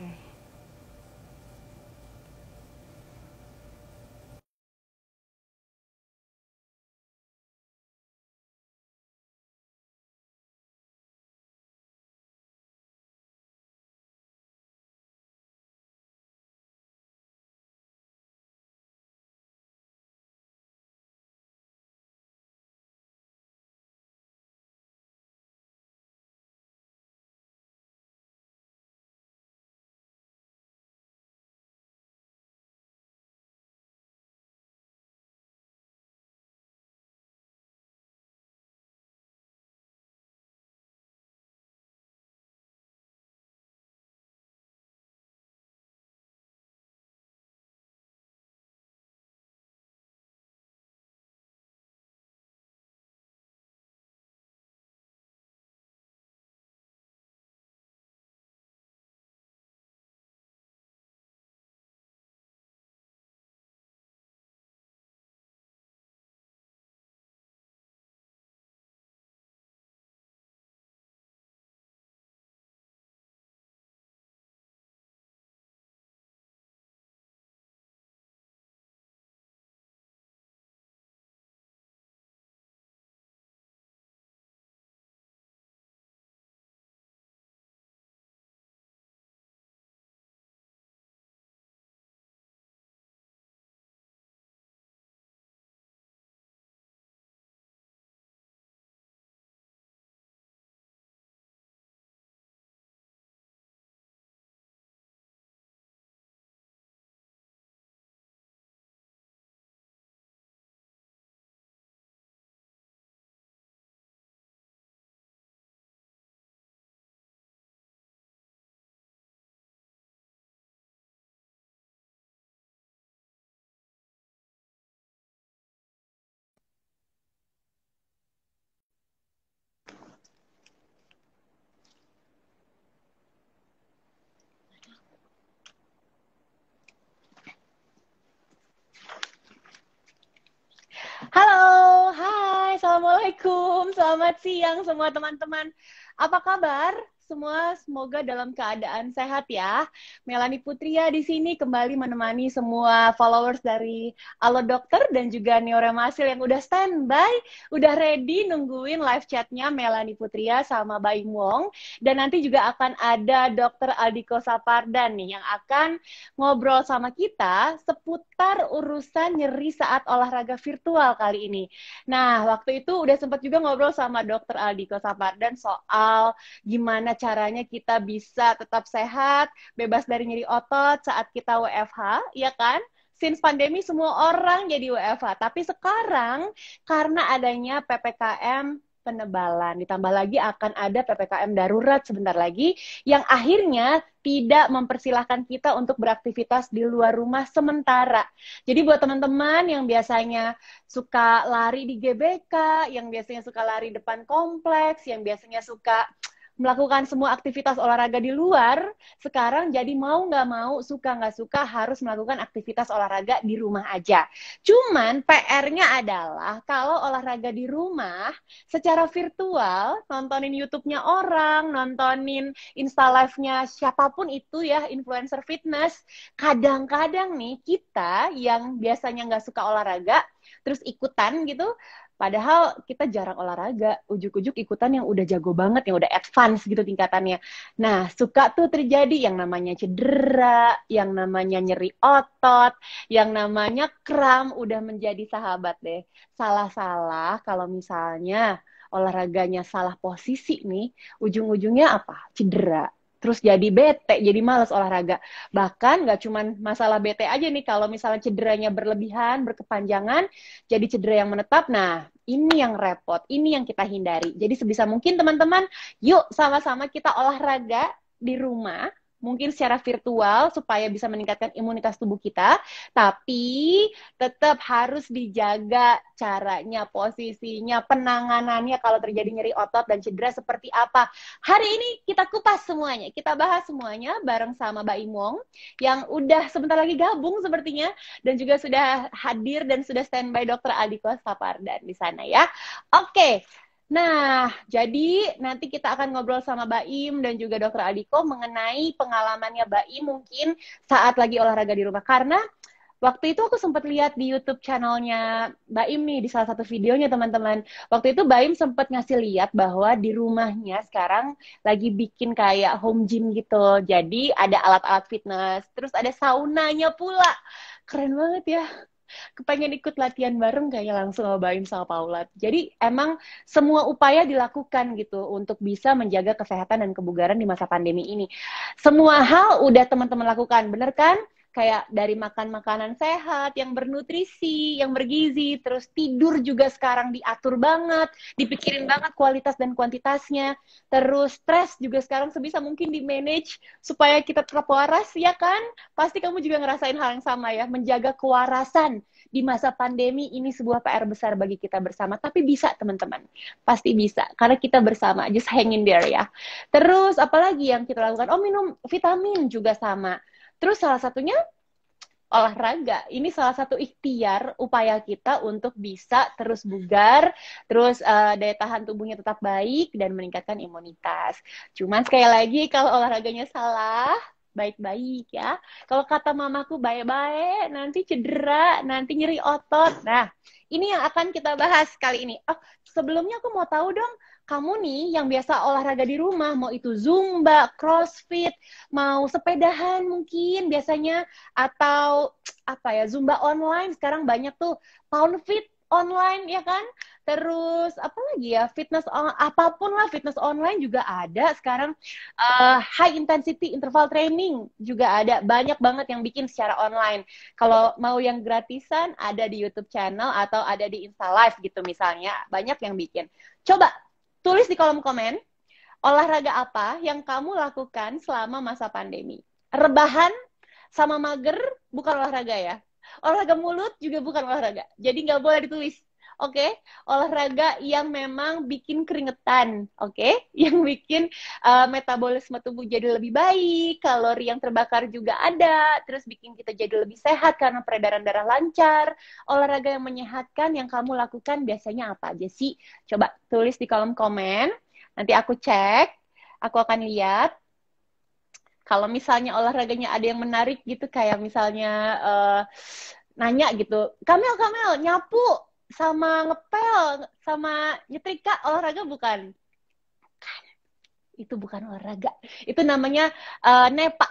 Oke. Halo, hai, assalamualaikum, selamat siang semua teman-teman. Apa kabar? Semua semoga dalam keadaan sehat ya. Melani Putria di sini kembali menemani semua followers dari Alo Dokter dan juga Neuremasil yang udah standby, udah ready nungguin live chatnya Melani Putria sama Baim Wong. Dan nanti juga akan ada Dokter Aldiko Sapardan nih yang akan ngobrol sama kita seputar urusan nyeri saat olahraga virtual kali ini. Nah, waktu itu udah sempat juga ngobrol sama Dokter Aldiko Sapardan soal gimana caranya kita bisa tetap sehat, bebas dari nyeri otot saat kita WFH, ya kan? Since pandemi semua orang jadi WFH, tapi sekarang karena adanya PPKM penebalan, ditambah lagi akan ada PPKM darurat sebentar lagi, yang akhirnya tidak mempersilahkan kita untuk beraktivitas di luar rumah sementara. Jadi buat teman-teman yang biasanya suka lari di GBK, yang biasanya suka lari depan kompleks, yang biasanya suka melakukan semua aktivitas olahraga di luar, sekarang jadi mau nggak mau, suka nggak suka, harus melakukan aktivitas olahraga di rumah aja. Cuman PR-nya adalah kalau olahraga di rumah, secara virtual, nontonin YouTube-nya orang, nontonin Insta Live-nya siapapun itu ya, influencer fitness, kadang-kadang nih kita yang biasanya nggak suka olahraga, terus ikutan gitu, padahal kita jarang olahraga, ujuk-ujuk ikutan yang udah jago banget, yang udah advance gitu tingkatannya. Nah, suka tuh terjadi yang namanya cedera, yang namanya nyeri otot, yang namanya kram, udah menjadi sahabat deh. Salah-salah kalau misalnya olahraganya salah posisi nih, ujung-ujungnya apa? Cedera. Terus jadi bete, jadi malas olahraga. Bahkan nggak cuma masalah bete aja nih, kalau misalnya cederanya berlebihan, berkepanjangan, jadi cedera yang menetap. Nah, ini yang repot, ini yang kita hindari. Jadi sebisa mungkin teman-teman, yuk sama-sama kita olahraga di rumah, mungkin secara virtual supaya bisa meningkatkan imunitas tubuh kita, tapi tetap harus dijaga caranya, posisinya, penanganannya kalau terjadi nyeri otot dan cedera seperti apa. Hari ini kita kupas semuanya, kita bahas semuanya bareng sama Mbak Imong yang udah sebentar lagi gabung sepertinya, dan juga sudah hadir dan sudah standby Dokter Aldiko Sapardan di sana ya. Oke, Nah, jadi nanti kita akan ngobrol sama Baim dan juga Dokter Adiko mengenai pengalamannya Baim mungkin saat lagi olahraga di rumah. Karena waktu itu aku sempat lihat di YouTube channelnya Baim nih, di salah satu videonya teman-teman. Waktu itu Baim sempat ngasih lihat bahwa di rumahnya sekarang lagi bikin kayak home gym gitu. Jadi ada alat-alat fitness, terus ada saunanya pula. Keren banget ya. Kepengen ikut latihan bareng kayaknya langsung sama Baim sama Paula. Jadi emang semua upaya dilakukan gitu untuk bisa menjaga kesehatan dan kebugaran di masa pandemi ini. Semua hal udah teman-teman lakukan, bener kan? Kayak dari makan makanan sehat, yang bernutrisi, yang bergizi, terus tidur juga sekarang diatur banget, dipikirin banget kualitas dan kuantitasnya, terus stres juga sekarang sebisa mungkin di manage supaya kita tetap waras, ya kan? Pasti kamu juga ngerasain hal yang sama ya, menjaga kewarasan di masa pandemi ini sebuah PR besar bagi kita bersama, tapi bisa teman-teman, pasti bisa, karena kita bersama, just hang in there ya. Terus apalagi yang kita lakukan? Oh, minum vitamin juga sama. Terus salah satunya olahraga. Ini salah satu ikhtiar upaya kita untuk bisa terus bugar, terus daya tahan tubuhnya tetap baik dan meningkatkan imunitas. Cuman sekali lagi kalau olahraganya salah, baik-baik ya. Kalau kata mamaku baik-baik, nanti cedera, nanti nyeri otot. Nah, ini yang akan kita bahas kali ini. Oh, sebelumnya aku mau tahu dong, kamu nih yang biasa olahraga di rumah, mau itu Zumba, CrossFit, mau sepedahan mungkin biasanya, atau apa ya, Zumba online, sekarang banyak tuh, Pound Fit online ya kan, terus apa lagi ya, fitness apapun lah, fitness online juga ada sekarang, high intensity interval training juga ada, banyak banget yang bikin secara online. Kalau mau yang gratisan ada di YouTube channel atau ada di Insta Live gitu misalnya, banyak yang bikin. Coba tulis di kolom komen, olahraga apa yang kamu lakukan selama masa pandemi. Rebahan sama mager bukan olahraga ya. Olahraga mulut juga bukan olahraga. Jadi nggak boleh ditulis. Oke, okay? Olahraga yang memang bikin keringetan, oke, okay? Yang bikin metabolisme tubuh jadi lebih baik, kalori yang terbakar juga ada, terus bikin kita jadi lebih sehat karena peredaran darah lancar. Olahraga yang menyehatkan yang kamu lakukan biasanya apa aja sih? Coba tulis di kolom komen. Nanti aku cek, aku akan lihat. Kalau misalnya olahraganya ada yang menarik gitu, kayak misalnya nanya gitu, Kamel, nyapu sama ngepel sama nyetrika olahraga bukan? Itu bukan olahraga. Itu namanya NEPA,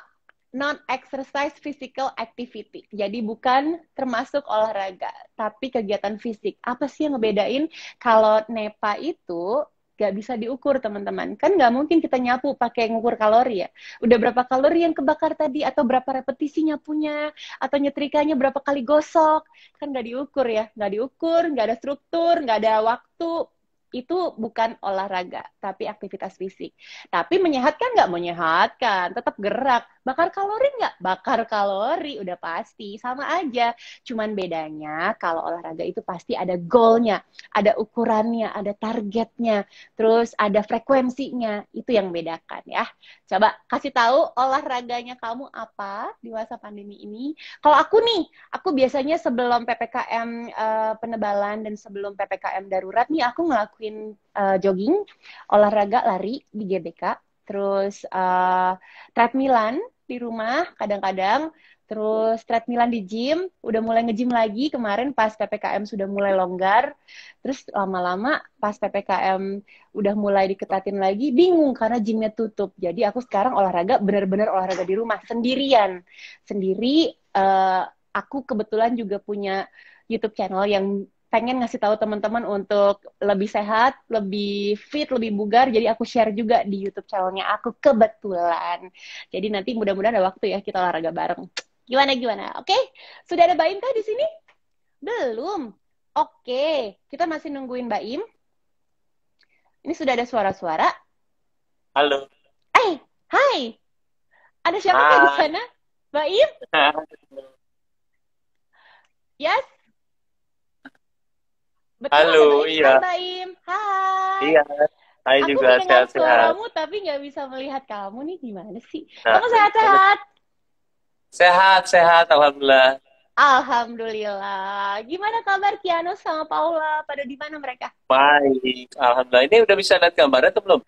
non-exercise physical activity. Jadi bukan termasuk olahraga, tapi kegiatan fisik. Apa sih yang ngebedain? Kalau NEPA itu gak bisa diukur, teman-teman. Kan gak mungkin kita nyapu pakai ngukur kalori ya. Udah berapa kalori yang kebakar tadi, atau berapa repetisi nyapunya, atau nyetrikanya berapa kali gosok. Kan gak diukur ya. Gak diukur, gak ada struktur, gak ada waktu. Itu bukan olahraga, tapi aktivitas fisik. Tapi menyehatkan nggak? Menyehatkan. Tetap gerak. Bakar kalori nggak? Bakar kalori, udah pasti. Sama aja. Cuman bedanya, kalau olahraga itu pasti ada goalnya, ada ukurannya, ada targetnya, terus ada frekuensinya. Itu yang bedakan ya. Coba kasih tahu olahraganya kamu apa di masa pandemi ini. Kalau aku nih, aku biasanya sebelum PPKM penebalan dan sebelum PPKM darurat nih, aku ngelakuin jogging, olahraga lari di GBK, terus treadmillan di rumah kadang-kadang, terus treadmillan di gym, udah mulai nge-gym lagi kemarin pas PPKM sudah mulai longgar, terus lama-lama pas PPKM udah mulai diketatin lagi, bingung karena gymnya tutup. Jadi aku sekarang olahraga, bener-bener olahraga di rumah, sendirian. Sendiri, aku kebetulan juga punya YouTube channel yang pengen ngasih tahu teman-teman untuk lebih sehat, lebih fit, lebih bugar. Jadi aku share juga di YouTube channelnya aku kebetulan. Jadi nanti mudah-mudahan ada waktu ya kita olahraga bareng. Gimana? Oke? Sudah ada Baim kah di sini? Belum. Oke, kita masih nungguin Baim. Ini sudah ada suara-suara. Halo. Hai. Ada siapa di sana? Baim? Yes? Betul Halo, ada Baim? iya. Hai Baim. Hai. Iya. Hai Aku juga, mendengar sehat-sehat. suaramu tapi nggak bisa melihat kamu nih, gimana sih? Nah, Kamu sehat-sehat? sehat, sehat, Alhamdulillah. Alhamdulillah. Gimana kabar Kiano sama Paula? Pada di mana mereka? Baik, Alhamdulillah. Ini udah bisa lihat gambarnya atau belum?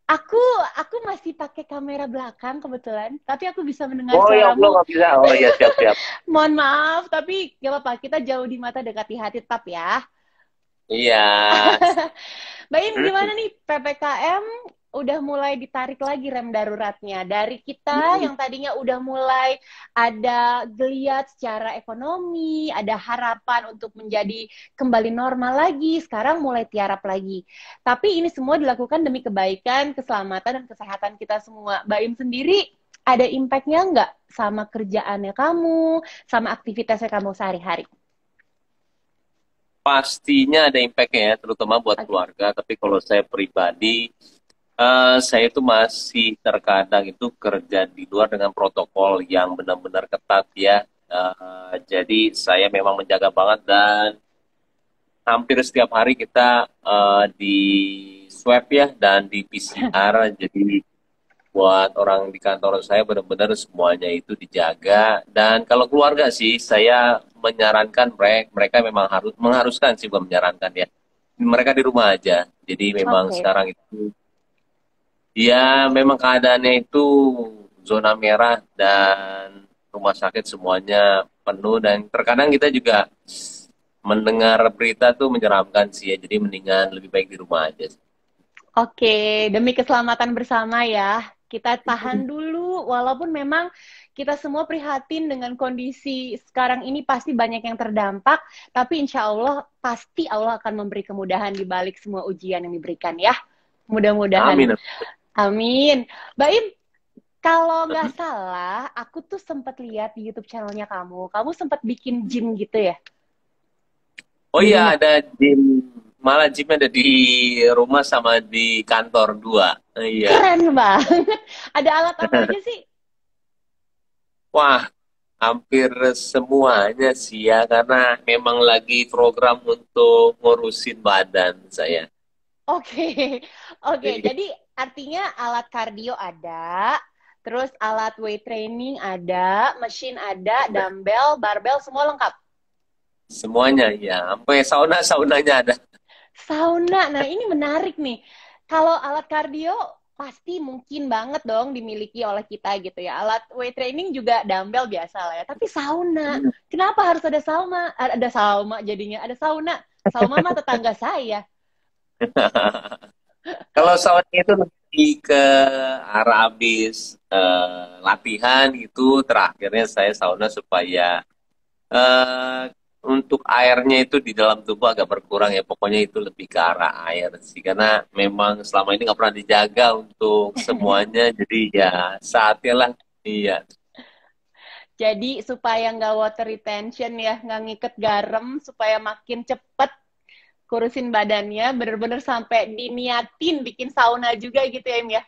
Aku aku masih pakai kamera belakang kebetulan, tapi aku bisa mendengar Oh ya Allah, suaramu. nggak bisa. Oh ya, siap-siap. Mohon maaf, tapi gak apa-apa. Kita jauh di mata dekat di hati tetap ya. Iya. Baim, Hmm. gimana nih PPKM udah mulai ditarik lagi rem daruratnya. Dari kita yang tadinya udah mulai ada geliat secara ekonomi, ada harapan untuk menjadi kembali normal lagi, sekarang mulai tiarap lagi. Tapi ini semua dilakukan demi kebaikan, keselamatan, dan kesehatan kita semua. Baim sendiri ada impact-nya nggak sama kerjaannya kamu, sama aktivitasnya kamu sehari-hari? Pastinya ada impact-nya ya, terutama buat Oke. keluarga. Tapi kalau saya pribadi, saya itu masih terkadang itu kerja di luar dengan protokol yang benar-benar ketat ya. Jadi saya memang menjaga banget dan hampir setiap hari kita di swab ya dan di PCR. Jadi buat orang di kantor saya benar-benar semuanya itu dijaga. Dan kalau keluarga sih saya menyarankan mereka memang mengharuskan sih, bukan menyarankan ya. Mereka di rumah aja. Jadi memang Oke. sekarang itu ya memang keadaannya itu zona merah dan rumah sakit semuanya penuh dan terkadang kita juga mendengar berita tuh menyeramkan sih ya. Jadi mendingan lebih baik di rumah aja sih. Oke, demi keselamatan bersama ya. Kita tahan dulu, walaupun memang kita semua prihatin dengan kondisi sekarang ini pasti banyak yang terdampak, tapi insya Allah pasti Allah akan memberi kemudahan di balik semua ujian yang diberikan ya. Mudah-mudahan. Amin. Amin. Baim, kalau nggak salah, aku tuh sempat lihat di YouTube channelnya kamu. Kamu sempat bikin gym gitu ya Oh di iya, rumah. ada gym, malah gymnya ada di rumah sama di kantor dua. Iya. Keren banget. Ada alat apa aja sih? Wah, hampir semuanya sih ya, karena memang lagi program untuk ngurusin badan saya. Oke, oke. Iya. Jadi artinya alat kardio ada, terus alat weight training ada, mesin ada, dumbbell, barbell semua lengkap. Semuanya ya, sampai saunanya ada. Sauna, nah ini menarik nih. Kalau alat kardio pasti mungkin banget dong dimiliki oleh kita gitu ya. Alat weight training juga dumbbell biasa lah ya. Tapi sauna, kenapa harus ada sauna? Ada sauna jadinya, ada sauna. Sauna mah tetangga saya. Kalau sauna itu lebih ke arah habis latihan gitu, terakhirnya saya sauna supaya eh untuk airnya itu di dalam tubuh agak berkurang ya. Pokoknya itu lebih ke arah air sih. Karena memang selama ini nggak pernah dijaga untuk semuanya. Jadi ya saatnya lah. Iya. Jadi supaya nggak water retention ya, nggak ngiket garam, supaya makin cepet kurusin badannya, bener-bener sampai diniatin bikin sauna juga gitu ya, Im ya.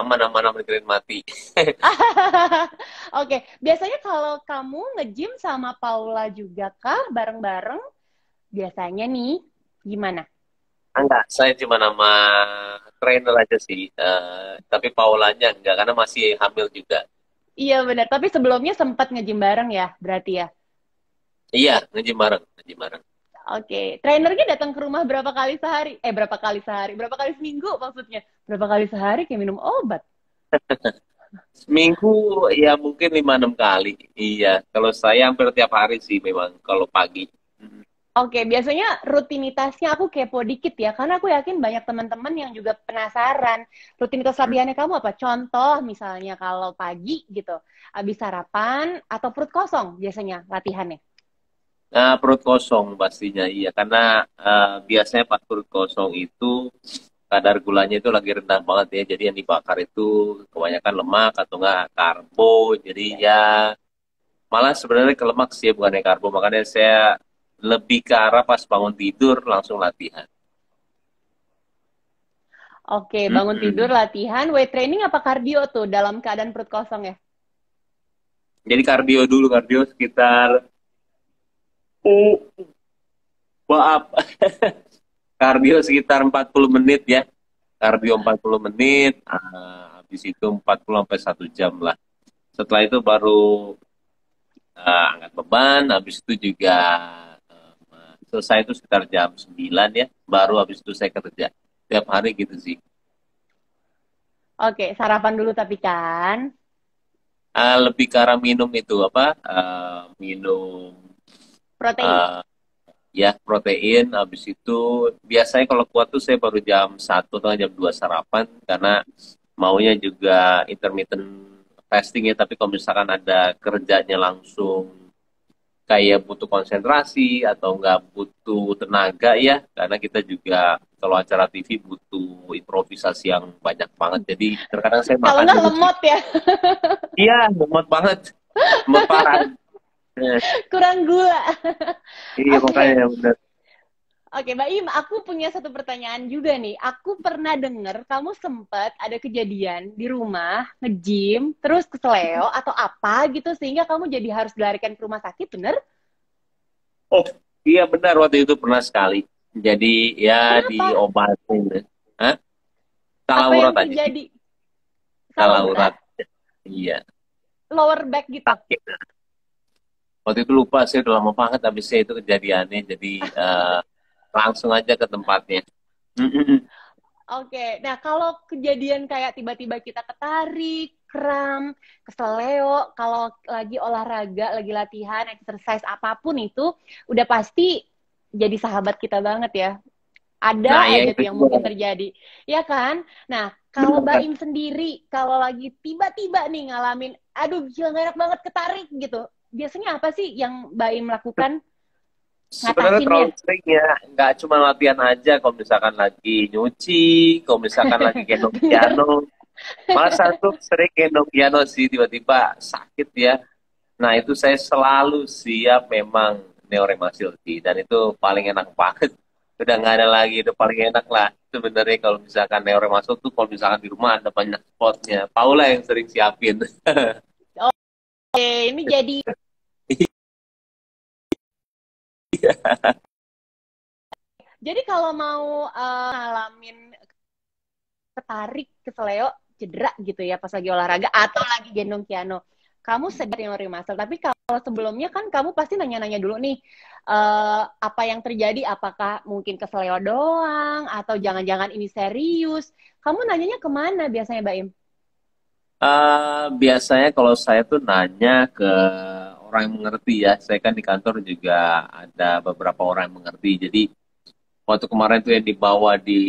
Aman-aman mikirin mati. Oke, biasanya kalau kamu nge-gym sama Paula juga kah, bareng-bareng? Biasanya nih, gimana? Enggak, saya cuma nama trainer aja sih. Tapi Paulanya enggak, karena masih hamil juga. Iya benar, tapi sebelumnya sempat nge-gym bareng ya, berarti ya. Iya, nge-gym bareng, nge-gym bareng. Oke, trainernya datang ke rumah berapa kali sehari? Berapa kali sehari? Berapa kali seminggu maksudnya? Berapa kali sehari kayak minum obat? Seminggu ya mungkin 5-6 kali. Iya, kalau saya hampir tiap hari sih memang kalau pagi. Mm. Oke, biasanya rutinitasnya aku kepo dikit ya, karena aku yakin banyak teman-teman yang juga penasaran. Rutinitas latihannya kamu apa? Contoh misalnya kalau pagi gitu, habis sarapan atau perut kosong biasanya latihannya. Nah, perut kosong pastinya iya, karena biasanya pas perut kosong itu kadar gulanya itu lagi rendah banget ya. Jadi yang dibakar itu kebanyakan lemak atau enggak karbo. Jadi ya malah sebenarnya ke lemak sih bukannya karbo. Makanya saya lebih ke arah pas bangun tidur langsung latihan. Oke, bangun tidur Mm-mm. latihan, weight training apa kardio tuh dalam keadaan perut kosong ya? Jadi kardio dulu, kardio sekitar maaf, kardio sekitar 40 menit ya. Kardio 40 menit, habis itu 40 sampai 1 jam lah. Setelah itu baru angkat beban, habis itu juga selesai itu sekitar jam 9 ya, baru habis itu saya kerja. Tiap hari gitu sih. Oke, sarapan dulu tapi kan. Lebih ke arah minum itu apa? Minum Protein. uh, ya protein, habis itu biasanya kalau kuat tuh saya baru jam 1 atau jam 2 sarapan, karena maunya juga intermittent fasting ya, tapi kalau misalkan ada kerjanya langsung kayak butuh konsentrasi atau nggak butuh tenaga ya, karena kita juga kalau acara TV butuh improvisasi yang banyak banget, jadi terkadang saya Kalau makan nggak dulu sih. lemot ya, Iya, lemot banget, lemot parah. kurang gula. Iya Oke, makanya benar. Oke, Mbak Im, aku punya satu pertanyaan juga nih. Aku pernah dengar kamu sempat ada kejadian di rumah, nge-gym, terus keseleo atau apa gitu, sehingga kamu jadi harus dilarikan ke rumah sakit, bener? Oh iya benar, waktu itu pernah sekali. Jadi ya Kenapa? diobatin. Hah? Salah Apa urat yang aja sih. terjadi? Salah Salah urat? urat. Iya. Lower back gitu? Sakit. Waktu itu lupa, saya udah lama banget habis saya itu kejadiannya. Jadi langsung aja ke tempatnya. Oke, nah kalau kejadian kayak tiba-tiba kita ketarik, kram, keseleo, kalau lagi olahraga, lagi latihan, exercise apapun itu, udah pasti jadi sahabat kita banget ya. Nah Ada ya aja itu tuh yang juga. mungkin terjadi, ya kan? Nah, kalau Mbak Benar. Im sendiri, kalau lagi tiba-tiba nih ngalamin, aduh gila gak enak banget ketarik gitu, biasanya apa sih yang Mbak Im lakukan Sebenarnya ngatasinnya? terlalu sering ya, nggak cuma latihan aja. Kalau misalkan lagi nyuci, kalau misalkan lagi gendong Bener. piano, malah satu sering gendong piano sih tiba-tiba sakit ya. Nah, itu saya selalu siap memang neuremasil sih. Dan itu paling enak banget. Udah nggak ada lagi, itu paling enak lah. Sebenarnya kalau misalkan neuremasil tuh, kalau misalkan di rumah ada banyak spotnya. Paula yang sering siapin. Oke, ini jadi kalau mau ngalamin ketarik, keseleo, cedera gitu ya pas lagi olahraga atau lagi gendong piano, kamu sedar yang muscle. Tapi kalau sebelumnya kan kamu pasti nanya-nanya dulu nih apa yang terjadi, apakah mungkin keseleo doang atau jangan-jangan ini serius. Kamu nanyanya kemana biasanya, Mbak Im? Biasanya kalau saya tuh nanya ke orang yang mengerti ya. Saya kan di kantor juga ada beberapa orang yang mengerti. Jadi waktu kemarin tuh yang dibawa di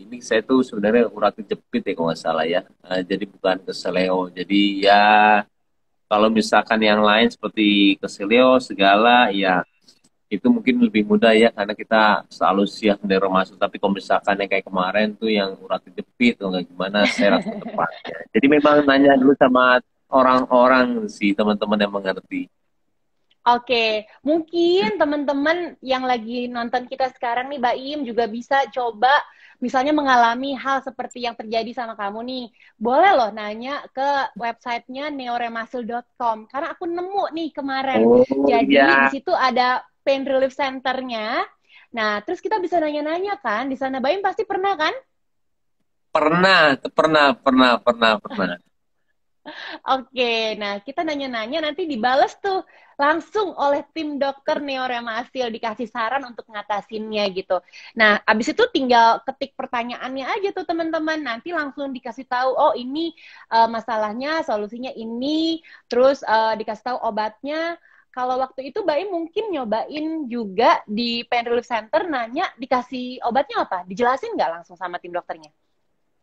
ini, saya tuh sebenarnya urat kejepit ya kalau nggak salah ya. Jadi bukan keseleo. Jadi ya kalau misalkan yang lain seperti keseleo segala ya itu mungkin lebih mudah ya, karena kita selalu siap menerima masuk. Tapi kalau misalkan yang kayak kemarin tuh yang urat kejepit atau nggak gimana, saya langsung tepatnya. Jadi memang nanya dulu sama orang-orang sih, teman-teman yang mengerti. Oke, mungkin teman-teman yang lagi nonton kita sekarang nih, Mbak Im, juga bisa coba misalnya mengalami hal seperti yang terjadi sama kamu nih. Boleh loh nanya ke websitenya neoremuscle.com, karena aku nemu nih kemarin. Oh Jadi di iya, situ ada pain relief centernya. Nah, terus kita bisa nanya-nanya kan, di sana Mbak Im pasti pernah kan? pernah, pernah. Oke, nah kita nanya-nanya nanti dibales tuh langsung oleh tim dokter neoremasil, dikasih saran untuk ngatasinnya gitu. Nah, abis itu tinggal ketik pertanyaannya aja tuh teman-teman, nanti langsung dikasih tahu, oh ini masalahnya, solusinya ini, terus dikasih tahu obatnya. Kalau waktu itu Mbak Im mungkin nyobain juga di Pain Relief Center, nanya dikasih obatnya apa? Dijelasin nggak langsung sama tim dokternya?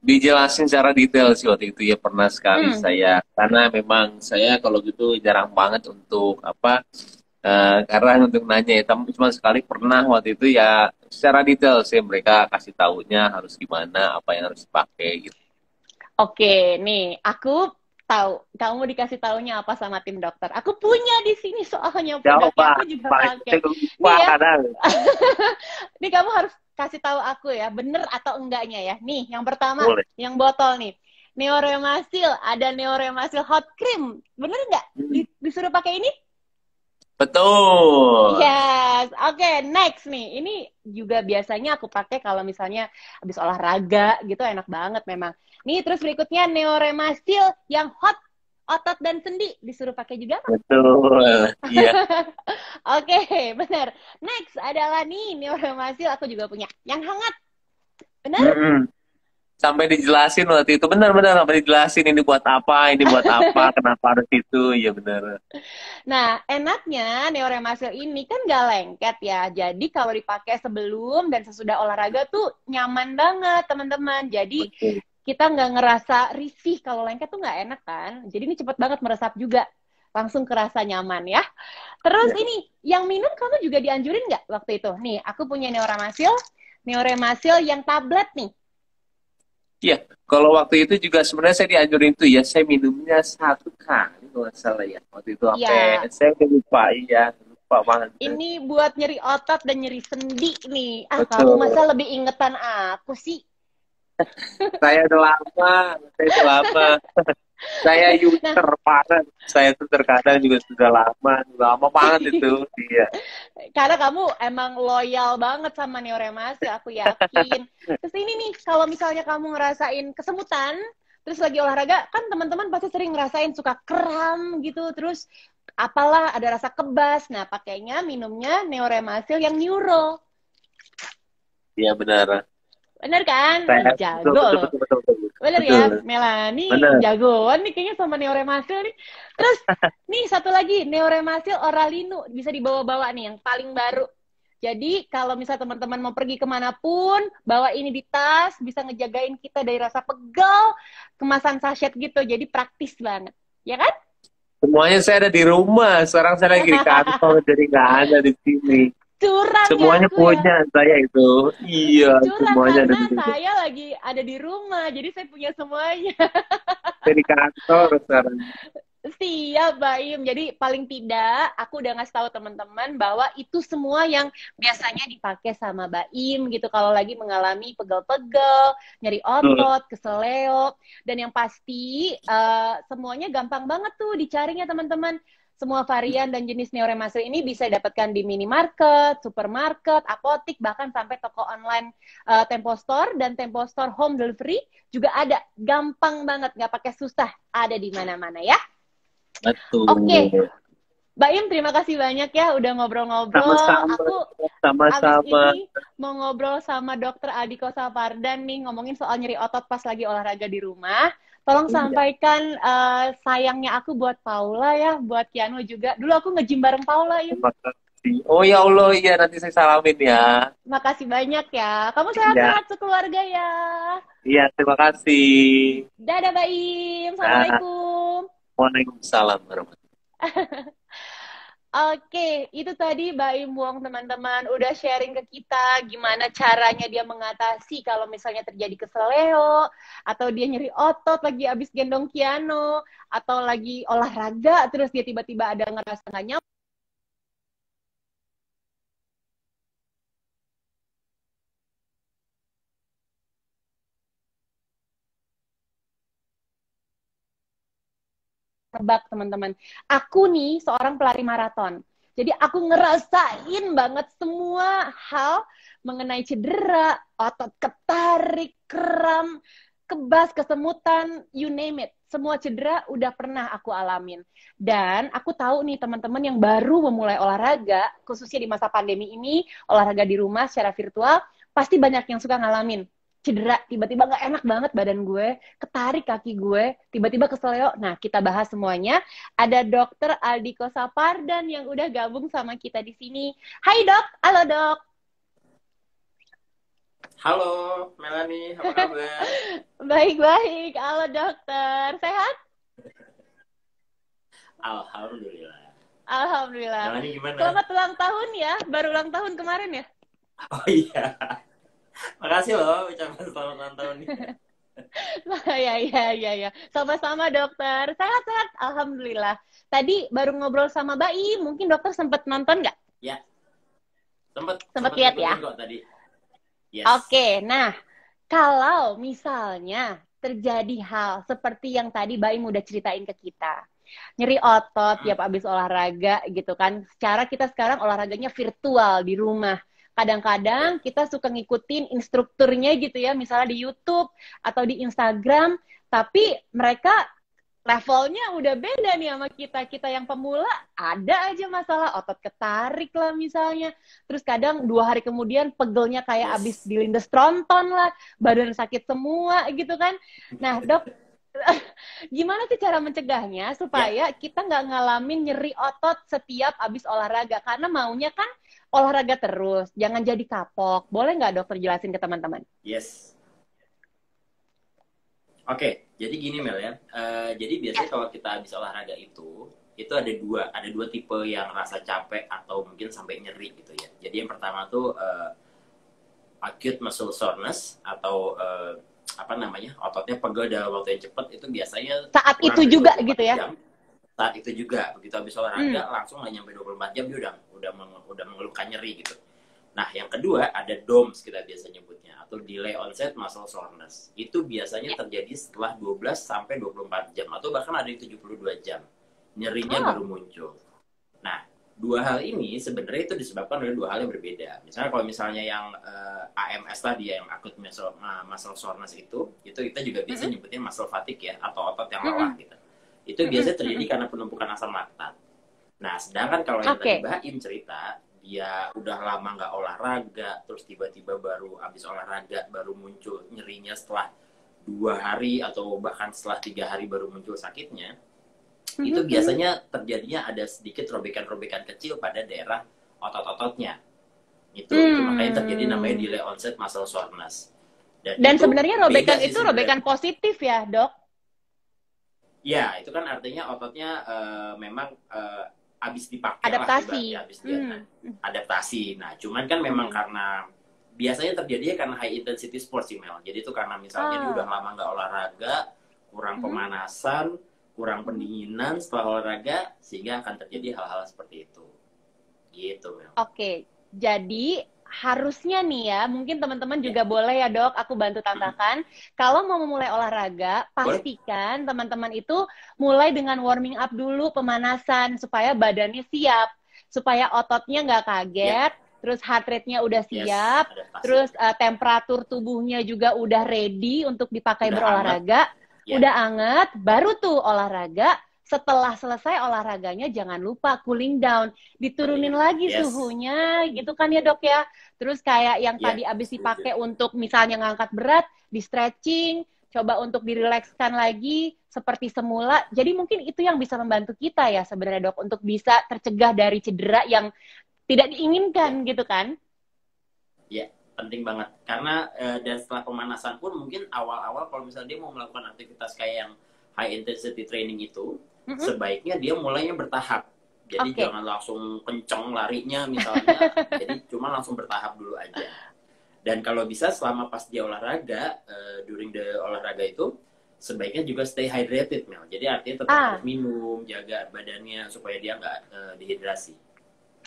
Dijelasin secara detail sih waktu itu ya, pernah sekali Hmm, saya. Karena memang saya kalau gitu jarang banget untuk apa, karena untuk nanya ya, cuma sekali pernah waktu itu ya, secara detail sih mereka kasih tahunya harus gimana, apa yang harus dipakai gitu. Oke, nih aku tahu kamu dikasih taunya apa sama tim dokter. Aku punya di sini soalnya produknya, Coba, aku juga paling pakai. penting lupa Nih ya, kadang. nih kamu harus kasih tahu aku ya, bener atau enggaknya ya. Nih, yang pertama, Boleh. yang botol nih. Neoremasil, ada Neoremasil hot cream. Bener nggak? Hmm, Disuruh pakai ini? betul. Yes, oke, next nih. Ini juga biasanya aku pakai kalau misalnya habis olahraga gitu, enak banget memang. Nih, terus berikutnya Neoremasil yang hot. otot dan sendi disuruh pakai juga kan? Betul. Iya. Oke, benar. Next adalah nih neuromuscle, aku juga punya yang hangat. Benar? Mm-mm. Sampai dijelasin waktu itu, benar-benar sampai dijelasin ini buat apa, kenapa harus itu, iya benar. Nah, enaknya neuromuscle ini kan gak lengket ya. Jadi kalau dipakai sebelum dan sesudah olahraga tuh nyaman banget, teman-teman. Jadi Betul. kita nggak ngerasa risih. Kalau lengket tuh nggak enak kan. Jadi ini cepet banget meresap juga. Langsung kerasa nyaman ya. Terus Ya. ini, yang minum kamu juga dianjurin nggak waktu itu? Nih, aku punya Neuromuscle yang tablet nih. Iya, kalau waktu itu juga sebenarnya saya dianjurin itu ya, saya minumnya 1 kali kalau nggak salah ya. Waktu itu sampai Ya, saya udah lupa, iya, lupa banget. ini buat nyeri otot dan nyeri sendi nih. Ah, kamu Betul. masa lebih ingetan aku sih? Saya udah lama. Saya Nah, user banget. Saya tuh terkadang juga sudah lama banget itu. Iya. karena kamu emang loyal banget sama Neuremasi, aku yakin. Terus ini nih, kalau misalnya kamu ngerasain kesemutan, terus lagi olahraga, kan teman-teman pasti sering ngerasain suka kram gitu, terus apalah ada rasa kebas. Nah, pakainya minumnya Neuremasil yang neuro. Iya benar. Bener kan? Ih, Saya betul jago betul loh. betul betul betul. Bener ya, Betul. Melani Benar. jagoan nih kayaknya sama Neuremasil nih. Terus, nih satu lagi, Neuremasil Oralinu. Bisa dibawa-bawa nih, yang paling baru. Jadi, kalau misalnya teman-teman mau pergi kemanapun, bawa ini di tas, bisa ngejagain kita dari rasa pegal, kemasan sachet gitu. Jadi praktis banget. Ya kan? Semuanya saya ada di rumah. Sekarang saya lagi di kantor, jadi nggak ada di sini. Curang ya Semuanya aku ya. punya saya itu. Iya, Curang semuanya ada karena di sini. saya lagi ada di rumah. Jadi saya punya semuanya. Saya di kantor sekarang. Siap, Baim. Jadi paling tidak aku udah ngasih tahu teman-teman bahwa itu semua yang biasanya dipakai sama Baim gitu kalau lagi mengalami pegel-pegel, nyeri Betul. otot, keseleo, dan yang pasti semuanya gampang banget tuh dicarinya teman-teman. Semua varian dan jenis Neuremasil ini bisa didapatkan di minimarket, supermarket, apotik, bahkan sampai toko online Tempo Store dan Tempo Store Home Delivery juga ada. Gampang banget, nggak pakai susah, ada di mana-mana ya. Oke, Betul. Mbak Im, terima kasih banyak ya udah ngobrol-ngobrol. Sama-sama. Aku abis Sama-sama. ini mau ngobrol sama Dokter Adiko Sapardan nih, ngomongin soal nyeri otot pas lagi olahraga di rumah. Tolong Iya. sampaikan sayangnya aku buat Paula ya, buat Kiano juga. Dulu aku nge-gym bareng Paula, Im. Terima kasih. Oh ya Allah, iya nanti saya salamin ya. Makasih banyak ya. Kamu Iya, sehat-sehat sekeluarga ya. iya terima kasih. Dadah, Mbak Im. Nah, Assalamualaikum. Waalaikumsalam warahmatullahi. Oke, itu tadi Mbak Im Wong teman-teman udah sharing ke kita gimana caranya dia mengatasi kalau misalnya terjadi keseleo atau dia nyeri otot lagi abis gendong Kiano atau lagi olahraga terus dia tiba-tiba ada ngerasa nggak nyaman. Nebak teman-teman. Aku nih seorang pelari maraton. Jadi aku ngerasain banget semua hal mengenai cedera, otot ketarik, kram, kebas, kesemutan, you name it. Semua cedera udah pernah aku alamin. Dan aku tahu nih teman-teman yang baru memulai olahraga, khususnya di masa pandemi ini, olahraga di rumah secara virtual, pasti banyak yang suka ngalamin cedera, tiba-tiba gak enak banget badan gue, ketarik kaki gue, tiba-tiba keseleo. Nah, kita bahas semuanya. Ada Dokter Aldiko Sapardan yang udah gabung sama kita di sini. Hai dok, halo dok. Halo, Melani, apa kabar? Baik-baik, halo dokter. Sehat? Alhamdulillah. Alhamdulillah. Melani gimana? Selamat ulang tahun ya, baru ulang tahun kemarin ya? Oh iya, makasih loh ucapan selamat ulang tahun nih. Ya. Sama-sama dokter. Sehat-sehat, alhamdulillah. Tadi baru ngobrol sama Baim, mungkin dokter sempat nonton nggak? Ya, sempet Sempat lihat ya? ngikutin kok tadi. Yes. Oke, nah kalau misalnya terjadi hal seperti yang tadi Baim udah ceritain ke kita, nyeri otot Hmm. tiap habis olahraga gitu kan, secara kita sekarang olahraganya virtual di rumah. Kadang-kadang Ya. kita suka ngikutin instrukturnya gitu ya, misalnya di YouTube atau di Instagram, tapi mereka levelnya udah beda nih sama kita yang pemula. Ada aja masalah otot ketarik lah misalnya, terus kadang 2 hari kemudian pegelnya kayak abis dilindes tronton lah, badan sakit semua gitu kan. Nah dok, gimana sih cara mencegahnya supaya kita nggak ngalamin nyeri otot setiap abis olahraga, karena maunya kan olahraga terus, jangan jadi kapok. Boleh nggak dokter jelasin ke teman-teman? Yes. Oke, jadi gini Mel ya. Jadi biasanya kalau kita habis olahraga itu ada dua tipe yang rasa capek atau mungkin sampai nyeri gitu ya. Jadi yang pertama tuh acute muscle soreness atau ototnya pegel dalam waktu yang cepat, itu biasanya saat itu juga gitu ya. Saat itu juga begitu habis olahraga langsung nggak nyampe 24 jam dia udah mengeluhkan nyeri gitu. Nah, yang kedua ada DOMS kita biasa nyebutnya, atau delay onset muscle soreness. Itu biasanya terjadi setelah 12 sampai 24 jam atau bahkan ada yang 72 jam. Nyerinya baru muncul. Nah, dua hal ini sebenarnya itu disebabkan oleh dua hal yang berbeda. Misalnya kalau misalnya yang AMS tadi ya, yang acute muscle soreness itu kita juga biasa nyebutin muscle fatigue ya, atau otot yang lelah gitu. Itu biasanya terjadi karena penumpukan asam laktat. Nah, sedangkan kalau yang tadi Mbak Im cerita, dia udah lama nggak olahraga, terus tiba-tiba baru habis olahraga baru muncul nyerinya setelah 2 hari atau bahkan setelah 3 hari baru muncul sakitnya, itu biasanya terjadinya ada sedikit robekan-robekan kecil pada daerah otot-ototnya. Itu makanya terjadi namanya delay onset muscle soreness. Dan sebenarnya robekan itu robekan positif ya dok? Ya, itu kan artinya ototnya memang habis dipakai adaptasi lah, adaptasi. Nah, cuman kan memang karena biasanya terjadi karena high intensity sports sih Mel. Jadi itu karena misalnya dia udah lama nggak olahraga, kurang pemanasan, kurang pendinginan setelah olahraga, sehingga akan terjadi hal-hal seperti itu. Gitu Mel. Oke, jadi harusnya nih ya, mungkin teman-teman juga boleh ya dok, aku bantu tambahkan. Kalau mau memulai olahraga, pastikan teman-teman itu mulai dengan warming up dulu, pemanasan, supaya badannya siap, supaya ototnya nggak kaget, terus heart rate-nya udah siap, terus temperatur tubuhnya juga udah ready untuk dipakai berolahraga, udah anget, baru tuh olahraga. Setelah selesai olahraganya jangan lupa cooling down, diturunin lagi suhunya gitu kan ya dok ya. Terus kayak yang tadi abis dipakai untuk misalnya ngangkat berat, di stretching, coba untuk direlakskan lagi seperti semula. Jadi mungkin itu yang bisa membantu kita ya sebenarnya dok, untuk bisa tercegah dari cedera yang tidak diinginkan gitu kan. Iya, penting banget. Karena dan setelah pemanasan pun mungkin awal-awal kalau misalnya dia mau melakukan aktivitas kayak yang high intensity training itu, sebaiknya dia mulainya bertahap. Jadi jangan langsung kenceng larinya misalnya. Jadi cuma langsung bertahap dulu aja. Dan kalau bisa selama pas dia olahraga, during the olahraga itu, sebaiknya juga stay hydrated Mel. Jadi artinya tetap harus minum, jaga badannya supaya dia nggak dehidrasi.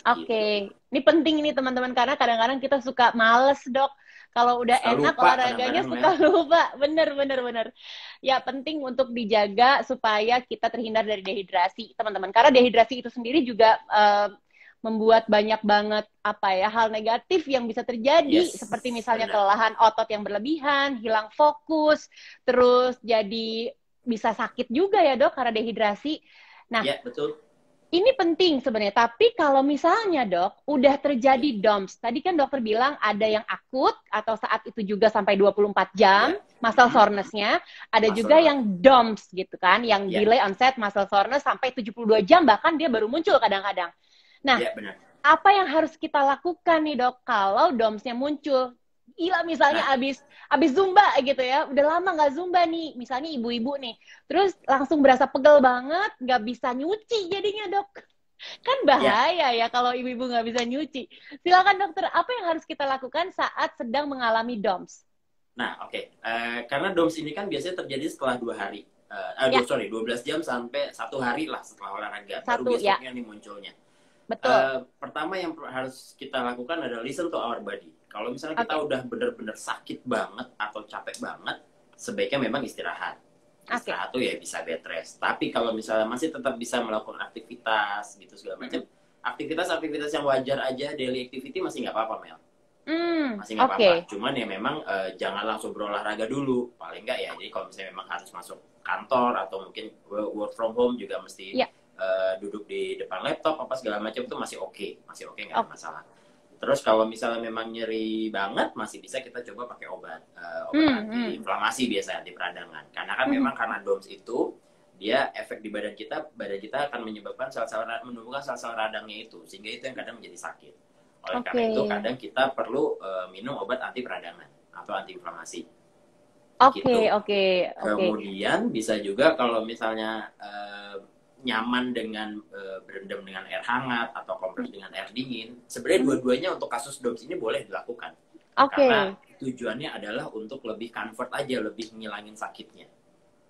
Oke, ini penting ini teman-teman, karena kadang-kadang kita suka males dok. Kalau udah enak olahraganya suka lupa. Bener. Ya penting untuk dijaga supaya kita terhindar dari dehidrasi teman-teman. Karena dehidrasi itu sendiri juga membuat banyak banget hal negatif yang bisa terjadi. Seperti misalnya kelelahan otot yang berlebihan, hilang fokus, terus jadi bisa sakit juga ya dok karena dehidrasi. Nah, betul. Ini penting sebenarnya, tapi kalau misalnya dok, udah terjadi DOMS, tadi kan dokter bilang ada yang akut atau saat itu juga sampai 24 jam, muscle soreness-nya, ada juga yang DOMS gitu kan, yang delay onset muscle soreness sampai 72 jam, bahkan dia baru muncul kadang-kadang. Nah, apa yang harus kita lakukan nih dok, kalau DOMS-nya muncul? Gila misalnya abis Zumba gitu ya, udah lama nggak Zumba nih, misalnya ibu-ibu nih, terus langsung berasa pegel banget, nggak bisa nyuci jadinya dok. Kan bahaya ya kalau ibu-ibu nggak bisa nyuci. Silakan dokter, apa yang harus kita lakukan saat sedang mengalami DOMS? Nah karena DOMS ini kan biasanya terjadi setelah 2 hari. 12 jam sampai 1 hari lah setelah olahraga, baru besoknya nih munculnya. Betul. Pertama yang harus kita lakukan adalah listen to our body. Kalau misalnya kita udah bener-bener sakit banget atau capek banget, sebaiknya memang istirahat. Istirahat tuh ya bisa bed rest. Tapi kalau misalnya masih tetap bisa melakukan aktivitas gitu segala macam, aktivitas yang wajar aja, daily activity masih nggak apa-apa Mel. Masih nggak Oke. apa-apa. Cuman ya memang jangan langsung berolahraga dulu, paling nggak ya. Jadi kalau misalnya memang harus masuk kantor atau mungkin work from home juga mesti Ya. duduk di depan laptop apa segala macam itu masih oke nggak ada Oke. masalah. Terus kalau misalnya memang nyeri banget masih bisa kita coba pakai obat anti inflamasi biasa, anti peradangan. Karena kan memang karena DOMS itu dia efek di badan kita akan menyebabkan menumbuhkan sel-sel radangnya itu, sehingga itu yang kadang menjadi sakit. Oleh karena itu kadang kita perlu minum obat anti peradangan atau anti inflamasi. Gitu. Oke. Kemudian bisa juga kalau misalnya nyaman dengan berendam dengan air hangat atau kompres dengan air dingin, sebenarnya dua-duanya untuk kasus DOMS ini boleh dilakukan. Karena tujuannya adalah untuk lebih comfort aja, lebih ngilangin sakitnya.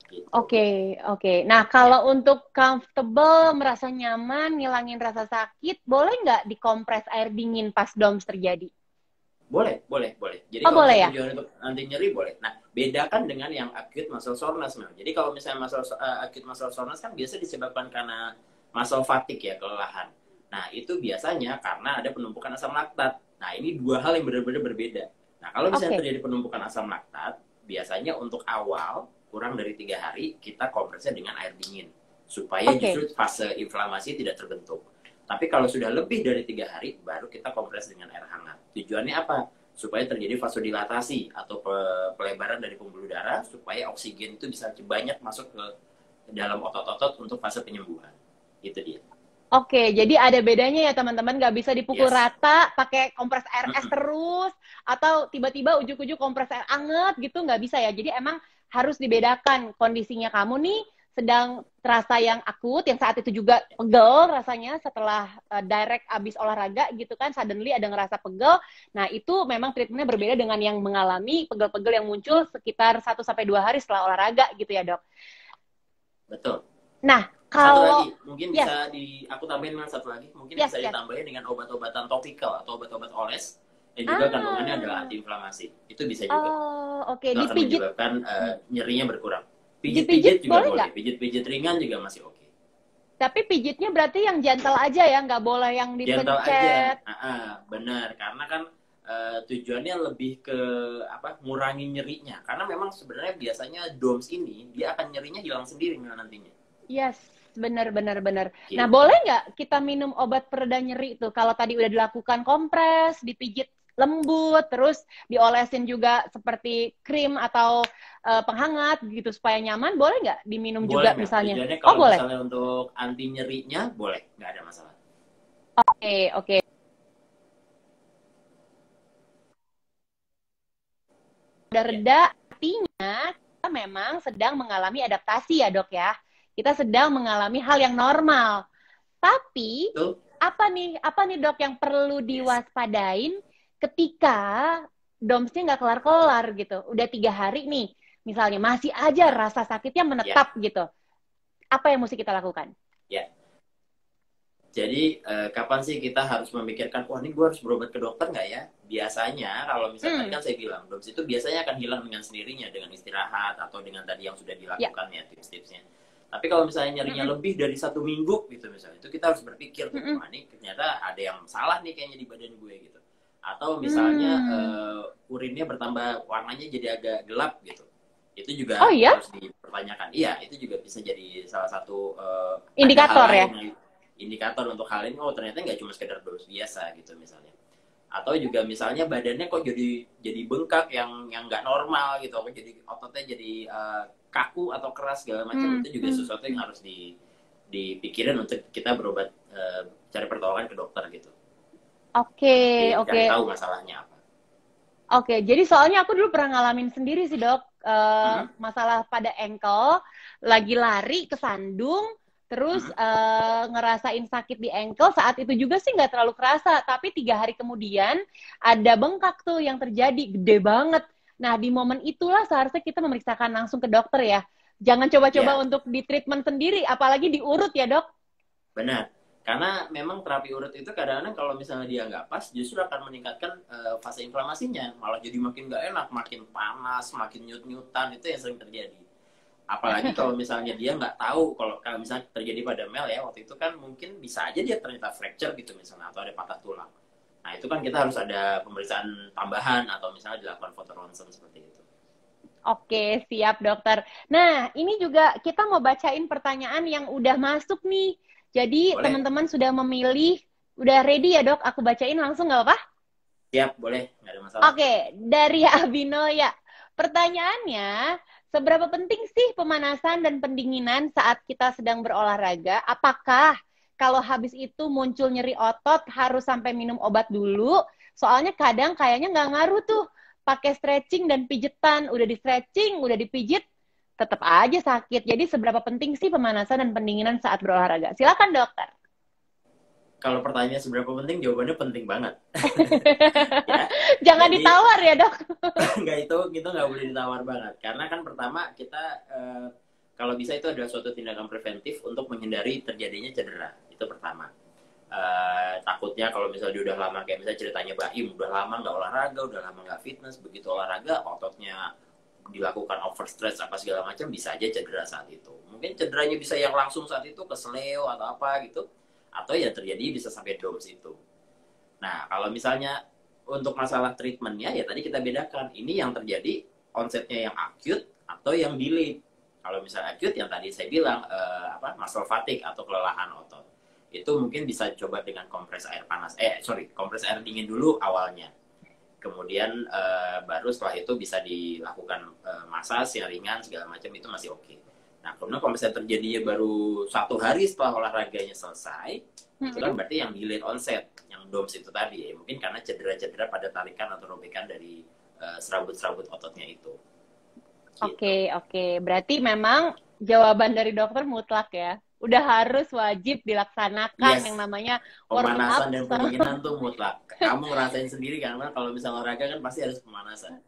Gitu. Oke. Nah, kalau untuk comfortable, merasa nyaman, ngilangin rasa sakit, boleh nggak dikompres air dingin pas DOMS terjadi? Boleh. Jadi kalau boleh ya? tujuan untuk anti nyeri boleh. Nah, bedakan dengan yang acute muscle soreness. Jadi kalau misalnya acute muscle soreness kan biasa disebabkan karena muscle fatigue ya, kelelahan. Nah, itu biasanya karena ada penumpukan asam laktat. Nah, ini dua hal yang benar-benar berbeda. Nah, kalau misalnya terjadi penumpukan asam laktat, biasanya untuk awal kurang dari 3 hari kita kompresnya dengan air dingin supaya justru fase inflamasi tidak terbentuk. Tapi kalau sudah lebih dari 3 hari, baru kita kompres dengan air hangat. Tujuannya apa? Supaya terjadi vasodilatasi atau pelebaran dari pembuluh darah, supaya oksigen itu bisa banyak masuk ke dalam otot-otot untuk fase penyembuhan. Itu dia. Oke, jadi ada bedanya ya teman-teman, nggak bisa dipukul rata pakai kompres air es terus, atau tiba-tiba ujuk-ujuk kompres air anget gitu, nggak bisa ya. Jadi emang harus dibedakan kondisinya kamu nih, sedang terasa yang akut, yang saat itu juga pegel rasanya setelah direct abis olahraga gitu kan, suddenly ada ngerasa pegel. Nah, itu memang treatmentnya berbeda dengan yang mengalami pegel-pegel yang muncul sekitar 1-2 hari setelah olahraga gitu ya, Dok? Betul. Nah, satu lagi, mungkin bisa aku tambahin dengan satu lagi, mungkin bisa ditambahin dengan obat-obatan topikal atau obat-obat oles yang juga kandungannya adalah antiinflamasi. Itu bisa juga. Itu akan menyebabkan nyerinya berkurang. Pijit-pijit juga boleh. Pijit-pijit ringan juga masih oke. Tapi pijitnya berarti yang gentle aja ya, nggak boleh yang dipencet. Gentle aja. Benar, karena kan tujuannya lebih ke ngurangi nyerinya. Karena memang sebenarnya biasanya DOMS ini dia akan nyerinya hilang sendiri nantinya. Yes, benar. Gitu. Nah, boleh nggak kita minum obat pereda nyeri itu? Kalau tadi udah dilakukan kompres, dipijit lembut, terus diolesin juga seperti krim atau penghangat gitu supaya nyaman, boleh nggak diminum boleh, juga misalnya? Tujuannya kalau boleh. Misalnya untuk anti nyerinya boleh, nggak ada masalah. Oke. Udah reda, artinya kita memang sedang mengalami adaptasi ya, Dok ya. Kita sedang mengalami hal yang normal. Tapi apa nih Dok yang perlu diwaspadain ketika DOMS-nya nggak kelar-kelar gitu. Udah 3 hari nih, misalnya masih aja rasa sakitnya menetap gitu. Apa yang mesti kita lakukan? Ya. Jadi kapan sih kita harus memikirkan, wah ini gue harus berobat ke dokter nggak ya? Biasanya kalau misalnya tadi kan saya bilang, DOMS itu biasanya akan hilang dengan sendirinya dengan istirahat atau dengan tadi yang sudah dilakukan ya tips-tipsnya. Tapi kalau misalnya nyerinya lebih dari 1 minggu gitu misalnya, itu kita harus berpikir, wah ini ternyata ada yang salah nih kayaknya di badan gue gitu. Atau misalnya urinnya bertambah warnanya jadi agak gelap gitu. Itu juga harus dipertanyakan. Iya, itu juga bisa jadi salah satu indikator ya. Indikator untuk hal ini. Oh ternyata nggak cuma sekedar DOMS biasa gitu misalnya. Atau juga misalnya badannya kok jadi bengkak yang nggak normal gitu. Jadi ototnya jadi kaku atau keras segala macam. Itu juga sesuatu yang harus dipikirin untuk kita berobat, cari pertolongan ke dokter gitu. Oke. Cari tahu masalahnya apa. Oke, jadi soalnya aku dulu pernah ngalamin sendiri sih, Dok. Masalah pada ankle, lagi lari kesandung, terus ngerasain sakit di ankle. Saat itu juga sih nggak terlalu kerasa, tapi 3 hari kemudian ada bengkak tuh yang terjadi, gede banget. Nah, di momen itulah seharusnya kita memeriksakan langsung ke dokter ya. Jangan coba-coba untuk di treatment sendiri, apalagi diurut ya, Dok. Benar. Karena memang terapi urut itu kadang-kadang kalau misalnya dia nggak pas, justru akan meningkatkan fase inflamasinya. Malah jadi makin nggak enak, makin panas, makin nyut-nyutan. Itu yang sering terjadi. Apalagi kalau misalnya dia nggak tahu, kalau misalnya terjadi pada Mel ya, waktu itu kan mungkin bisa aja dia ternyata fracture gitu misalnya, atau ada patah tulang. Nah, itu kan kita harus ada pemeriksaan tambahan atau misalnya dilakukan foto ronsen seperti itu. Oke, siap dokter. Nah, ini juga kita mau bacain pertanyaan yang udah masuk nih. Jadi Boleh? teman-teman sudah memilih, udah ready ya dok? Aku bacain langsung nggak apa? Siap, boleh. Nggak ada masalah. Oke, dari Abino ya. Pertanyaannya, seberapa penting sih pemanasan dan pendinginan saat kita sedang berolahraga? Apakah kalau habis itu muncul nyeri otot harus sampai minum obat dulu? Soalnya kadang kayaknya nggak ngaruh tuh. Pakai stretching dan pijetan, udah di stretching, udah dipijit, tetap aja sakit. Jadi seberapa penting sih pemanasan dan pendinginan saat berolahraga? Silakan dokter. Kalau pertanyaannya seberapa penting, jawabannya penting banget. Ya. Jangan Jadi, ditawar ya dok. nggak itu nggak boleh ditawar banget. Karena kan pertama kita kalau bisa itu adalah suatu tindakan preventif untuk menghindari terjadinya cedera. Itu pertama. Takutnya kalau misalnya dia udah lama, kayak misalnya ceritanya Baim, udah lama nggak olahraga, udah lama nggak fitness, begitu olahraga ototnya dilakukan overstretch apa segala macam, bisa aja cedera saat itu. Mungkin cederanya bisa yang langsung saat itu kesleo atau apa gitu, atau yang terjadi bisa sampai DOMS itu. Nah, kalau misalnya untuk masalah treatmentnya, ya tadi kita bedakan, ini yang terjadi onsetnya yang acute atau yang delayed. Kalau misalnya acute, yang tadi saya bilang muscle fatigue atau kelelahan otot, itu mungkin bisa coba dengan kompres air panas, kompres air dingin dulu awalnya. Kemudian baru setelah itu bisa dilakukan massage yang ringan segala macam, itu masih oke. Nah, kemudian kalau misalnya terjadinya baru 1 hari setelah olahraganya selesai, itu kan berarti yang delayed onset, yang DOMS itu tadi ya. Mungkin karena cedera-cedera pada tarikan atau robekan dari serabut-serabut ototnya itu. Oke. Berarti memang jawaban dari dokter mutlak ya. Udah harus wajib dilaksanakan yang namanya warming up. Pemanasan dan pendinginan tuh mutlak. Kamu ngerasain sendiri kan, kalau misalnya olahraga kan pasti harus pemanasan.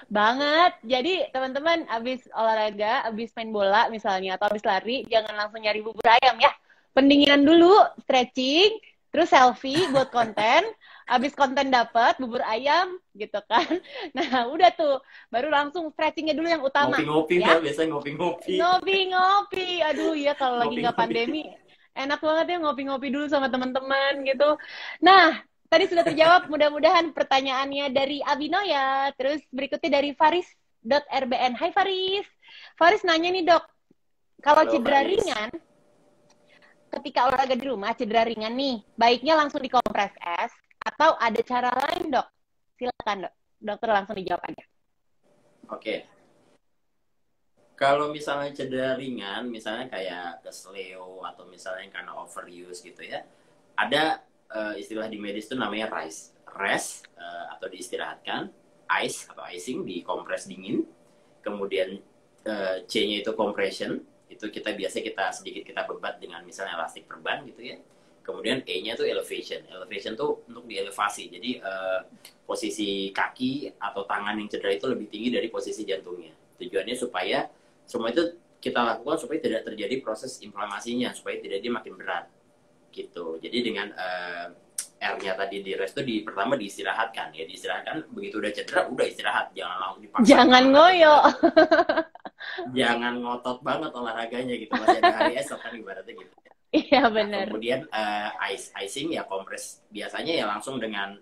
Banget. Jadi teman-teman abis olahraga, abis main bola misalnya, atau abis lari, jangan langsung nyari bubur ayam ya. Pendinginan dulu, stretching, terus selfie buat konten. Abis konten dapat bubur ayam gitu kan. Nah udah tuh, baru langsung stretchingnya dulu yang utama. Ngopi-ngopi ya. Biasanya ngopi-ngopi. Ngopi-ngopi. Aduh ya kalau lagi nggak pandemi, enak banget ya ngopi-ngopi dulu sama teman-teman gitu. Nah, tadi sudah terjawab mudah-mudahan pertanyaannya dari Abino ya. Terus berikutnya dari Faris.rbn. Hai Faris. Faris nanya nih dok, kalau cedera ringan, ketika olahraga di rumah cedera ringan nih, baiknya langsung dikompres es atau ada cara lain dok? Silakan dok, dokter langsung dijawab aja. Oke. Kalau misalnya cedera ringan, misalnya kayak kesleo atau misalnya karena overuse gitu ya, ada istilah di medis itu namanya rest atau diistirahatkan, ice atau icing dikompres dingin, kemudian C-nya itu compression, itu kita sedikit kita bebat dengan misalnya elastik perban gitu ya. Kemudian E-nya tuh elevation tuh untuk dielevasi, jadi posisi kaki atau tangan yang cedera itu lebih tinggi dari posisi jantungnya. Tujuannya supaya semua itu kita lakukan supaya tidak terjadi proses inflamasinya, supaya tidak dia makin berat gitu. Jadi dengan R-nya tadi di rest itu pertama diistirahatkan ya, diistirahatkan begitu udah cedera udah istirahat, jangan langsung dipaksa. Jangan ngoyo. Jangan ngotot banget olahraganya gitu, masih ada hari esok kan ibaratnya gitu. Iya benar. Kemudian icing ya kompres biasanya ya langsung dengan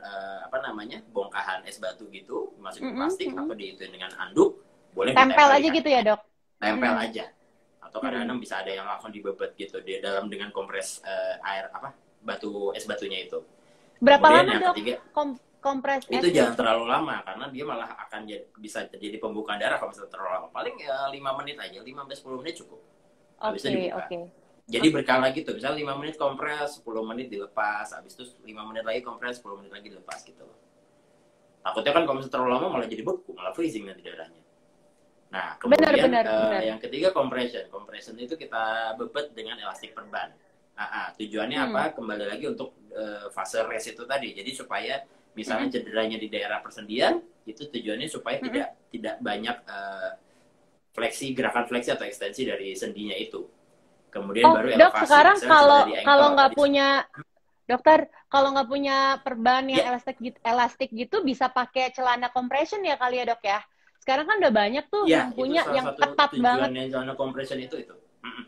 bongkahan es batu gitu, masukin plastik atau diituin dengan anduk, boleh tempel aja gitu ya dok. Tempel aja. Atau kadang-kadang bisa ada yang langsung dibebet gitu di dalam dengan kompres es batunya itu. Berapa kemudian lama dok kompres es? Itu jangan terlalu lama karena dia malah akan bisa terjadi pembukaan darah kalau misalnya terlalu lama. Paling 5 menit aja, 5-10 menit cukup. Habis itu dibuka. Jadi berkala gitu, misalnya 5 menit kompres, 10 menit dilepas, habis itu 5 menit lagi kompres, 10 menit lagi dilepas gitu loh. Takutnya kan kalau misalnya terlalu lama malah jadi beku, malah freezing nanti darahnya. Nah, kemudian benar. Yang ketiga compression itu kita bebet dengan elastik perban. Tujuannya apa? Kembali lagi untuk fase rest itu tadi. Jadi supaya misalnya cederanya di daerah persendian, itu tujuannya supaya tidak banyak gerakan fleksi atau ekstensi dari sendinya itu. Kemudian baru elevasi. Dok, sekarang kalau nggak punya dokter, kalau nggak punya perban yang elastik gitu, bisa pakai celana compression ya kali ya dok ya? Sekarang kan udah banyak tuh yang punya yang ketat banget. Tujuannya celana compression itu.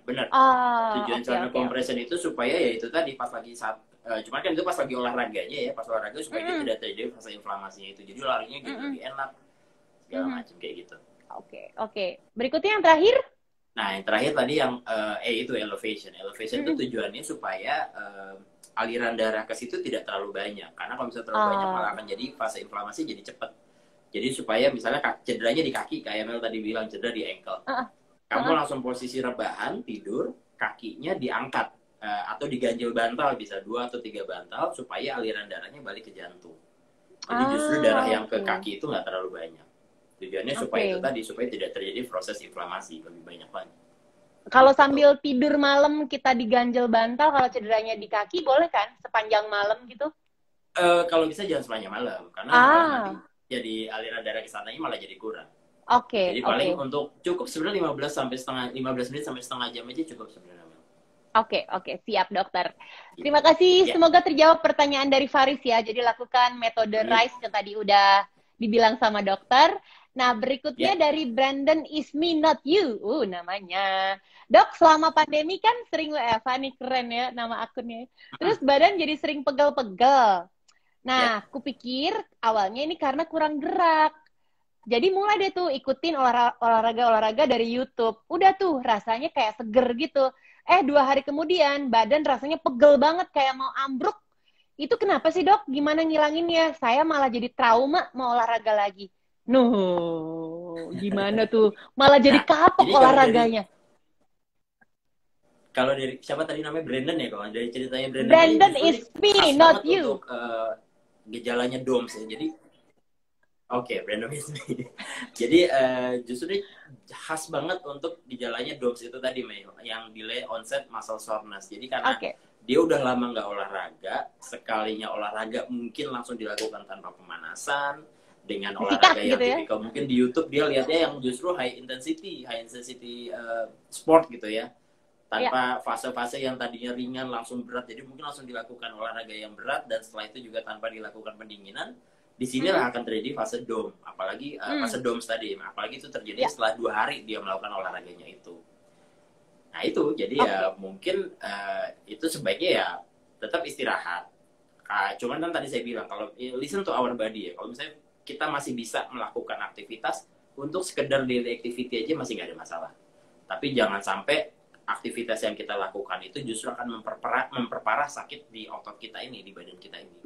Bener. Tujuan Oke, celana oke, oke. compression itu supaya ya itu tadi pas lagi saat cuman kan itu pas lagi olahraganya ya, pas olahraga supaya dia Mm-mm, tidak terjadi fase inflamasinya itu. Jadi larinya jadi mm-mm, lebih enak segala mhm. macam kayak gitu. Oke, oke. Berikutnya yang terakhir. Nah, yang terakhir tadi yang itu elevation. Elevation itu Mm-mm. tujuannya supaya aliran darah ke situ tidak terlalu banyak. Karena kalau misalnya terlalu banyak malah Ah, akan jadi fase inflamasi jadi cepat. Jadi supaya misalnya cederanya di kaki, kayak Mel tadi bilang cedera di ankle. ah, ah, Kamu ah. langsung posisi rebahan, tidur, kakinya diangkat. Atau diganjel bantal, bisa 2 atau 3 bantal, supaya aliran darahnya balik ke jantung. Jadi justru darah yang ke Oke, kaki itu nggak terlalu banyak. Tujuannya supaya itu oke. tadi, supaya tidak terjadi proses inflamasi lebih banyak lagi. Kalau Gitu. sambil tidur malam kita diganjel bantal, kalau cederanya di kaki boleh kan? Sepanjang malam gitu? Kalau bisa jangan sepanjang malam, karena malah nanti Ah, jadi aliran darah ke sananya malah jadi kurang. oke, Jadi oke. paling untuk cukup sebenarnya 15 menit sampai setengah jam aja cukup sebenarnya. Oke, oke, siap dokter. Gitu. Terima kasih, Ya, semoga terjawab pertanyaan dari Faris ya. Jadi lakukan metode amin. RISE yang tadi udah dibilang sama dokter. Nah, berikutnya Ya, dari Brandon is me not you. Namanya. Dok, selama pandemi kan sering WFH nih, keren ya nama akunnya. Terus badan jadi sering pegel-pegel. ya. Nah, kupikir awalnya ini karena kurang gerak. Jadi mulai deh tuh ikutin olahraga-olahraga dari YouTube. Udah tuh rasanya kayak seger gitu. 2 hari kemudian badan rasanya pegel banget kayak mau ambruk. Itu kenapa sih dok? Gimana ngilanginnya? Saya malah jadi trauma mau olahraga lagi. Gimana tuh? Malah jadi Nah, kapok jadi olahraganya. kalau dari siapa tadi namanya Brandon ya, kalau dari ceritanya Brandon ini Brandon justru ini is me, khas not banget you. untuk gejalanya DOMS ya. Jadi oke, Brandon is me. Jadi justru ini khas banget untuk gejalanya DOMS itu tadi, Mei, yang delay onset muscle soreness. Jadi karena Oke. dia udah lama nggak olahraga, sekalinya olahraga mungkin langsung dilakukan tanpa pemanasan, dengan Disikat olahraga yang gitu ya. tipikal mungkin di YouTube dia lihatnya yang justru high intensity sport gitu ya, Ya. tanpa fase-fase yang tadinya ringan langsung berat. Jadi mungkin langsung dilakukan olahraga yang berat, dan setelah itu juga tanpa dilakukan pendinginan. Di sinilah akan terjadi fase DOM, apalagi fase DOMS tadi, apalagi itu terjadi Ya. setelah 2 hari dia melakukan olahraganya itu. Nah itu jadi ya Oke. mungkin itu sebaiknya ya tetap istirahat. Cuman kan tadi saya bilang kalau listen to our body ya. Kalau misalnya kita masih bisa melakukan aktivitas untuk sekedar daily activity aja masih nggak ada masalah. Tapi jangan sampai aktivitas yang kita lakukan itu justru akan memperparah sakit di otot kita ini, di badan kita ini.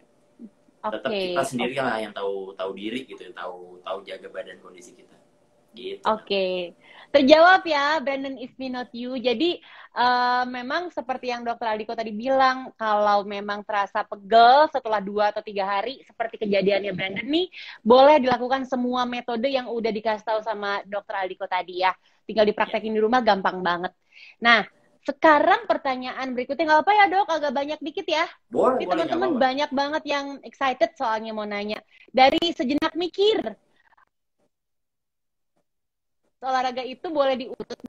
Tetap kita Oke. sendirilah yang tahu diri gitu, tahu jaga badan kondisi kita. Gitu. Oke, terjawab ya Brandon is me not you. Jadi memang seperti yang Dokter Aldiko tadi bilang, kalau memang terasa pegel setelah 2 atau 3 hari, seperti kejadiannya Brandon nih, boleh dilakukan semua metode yang udah dikasih tahu sama Dokter Aldiko tadi ya. Tinggal dipraktekin di rumah, gampang banget. Nah, sekarang pertanyaan berikutnya, nggak apa ya dok, agak banyak dikit ya. Boleh, Ini boleh, nggak teman-teman apa-apa. banyak banget yang excited soalnya mau nanya. Dari sejenak mikir, olahraga itu boleh diurut.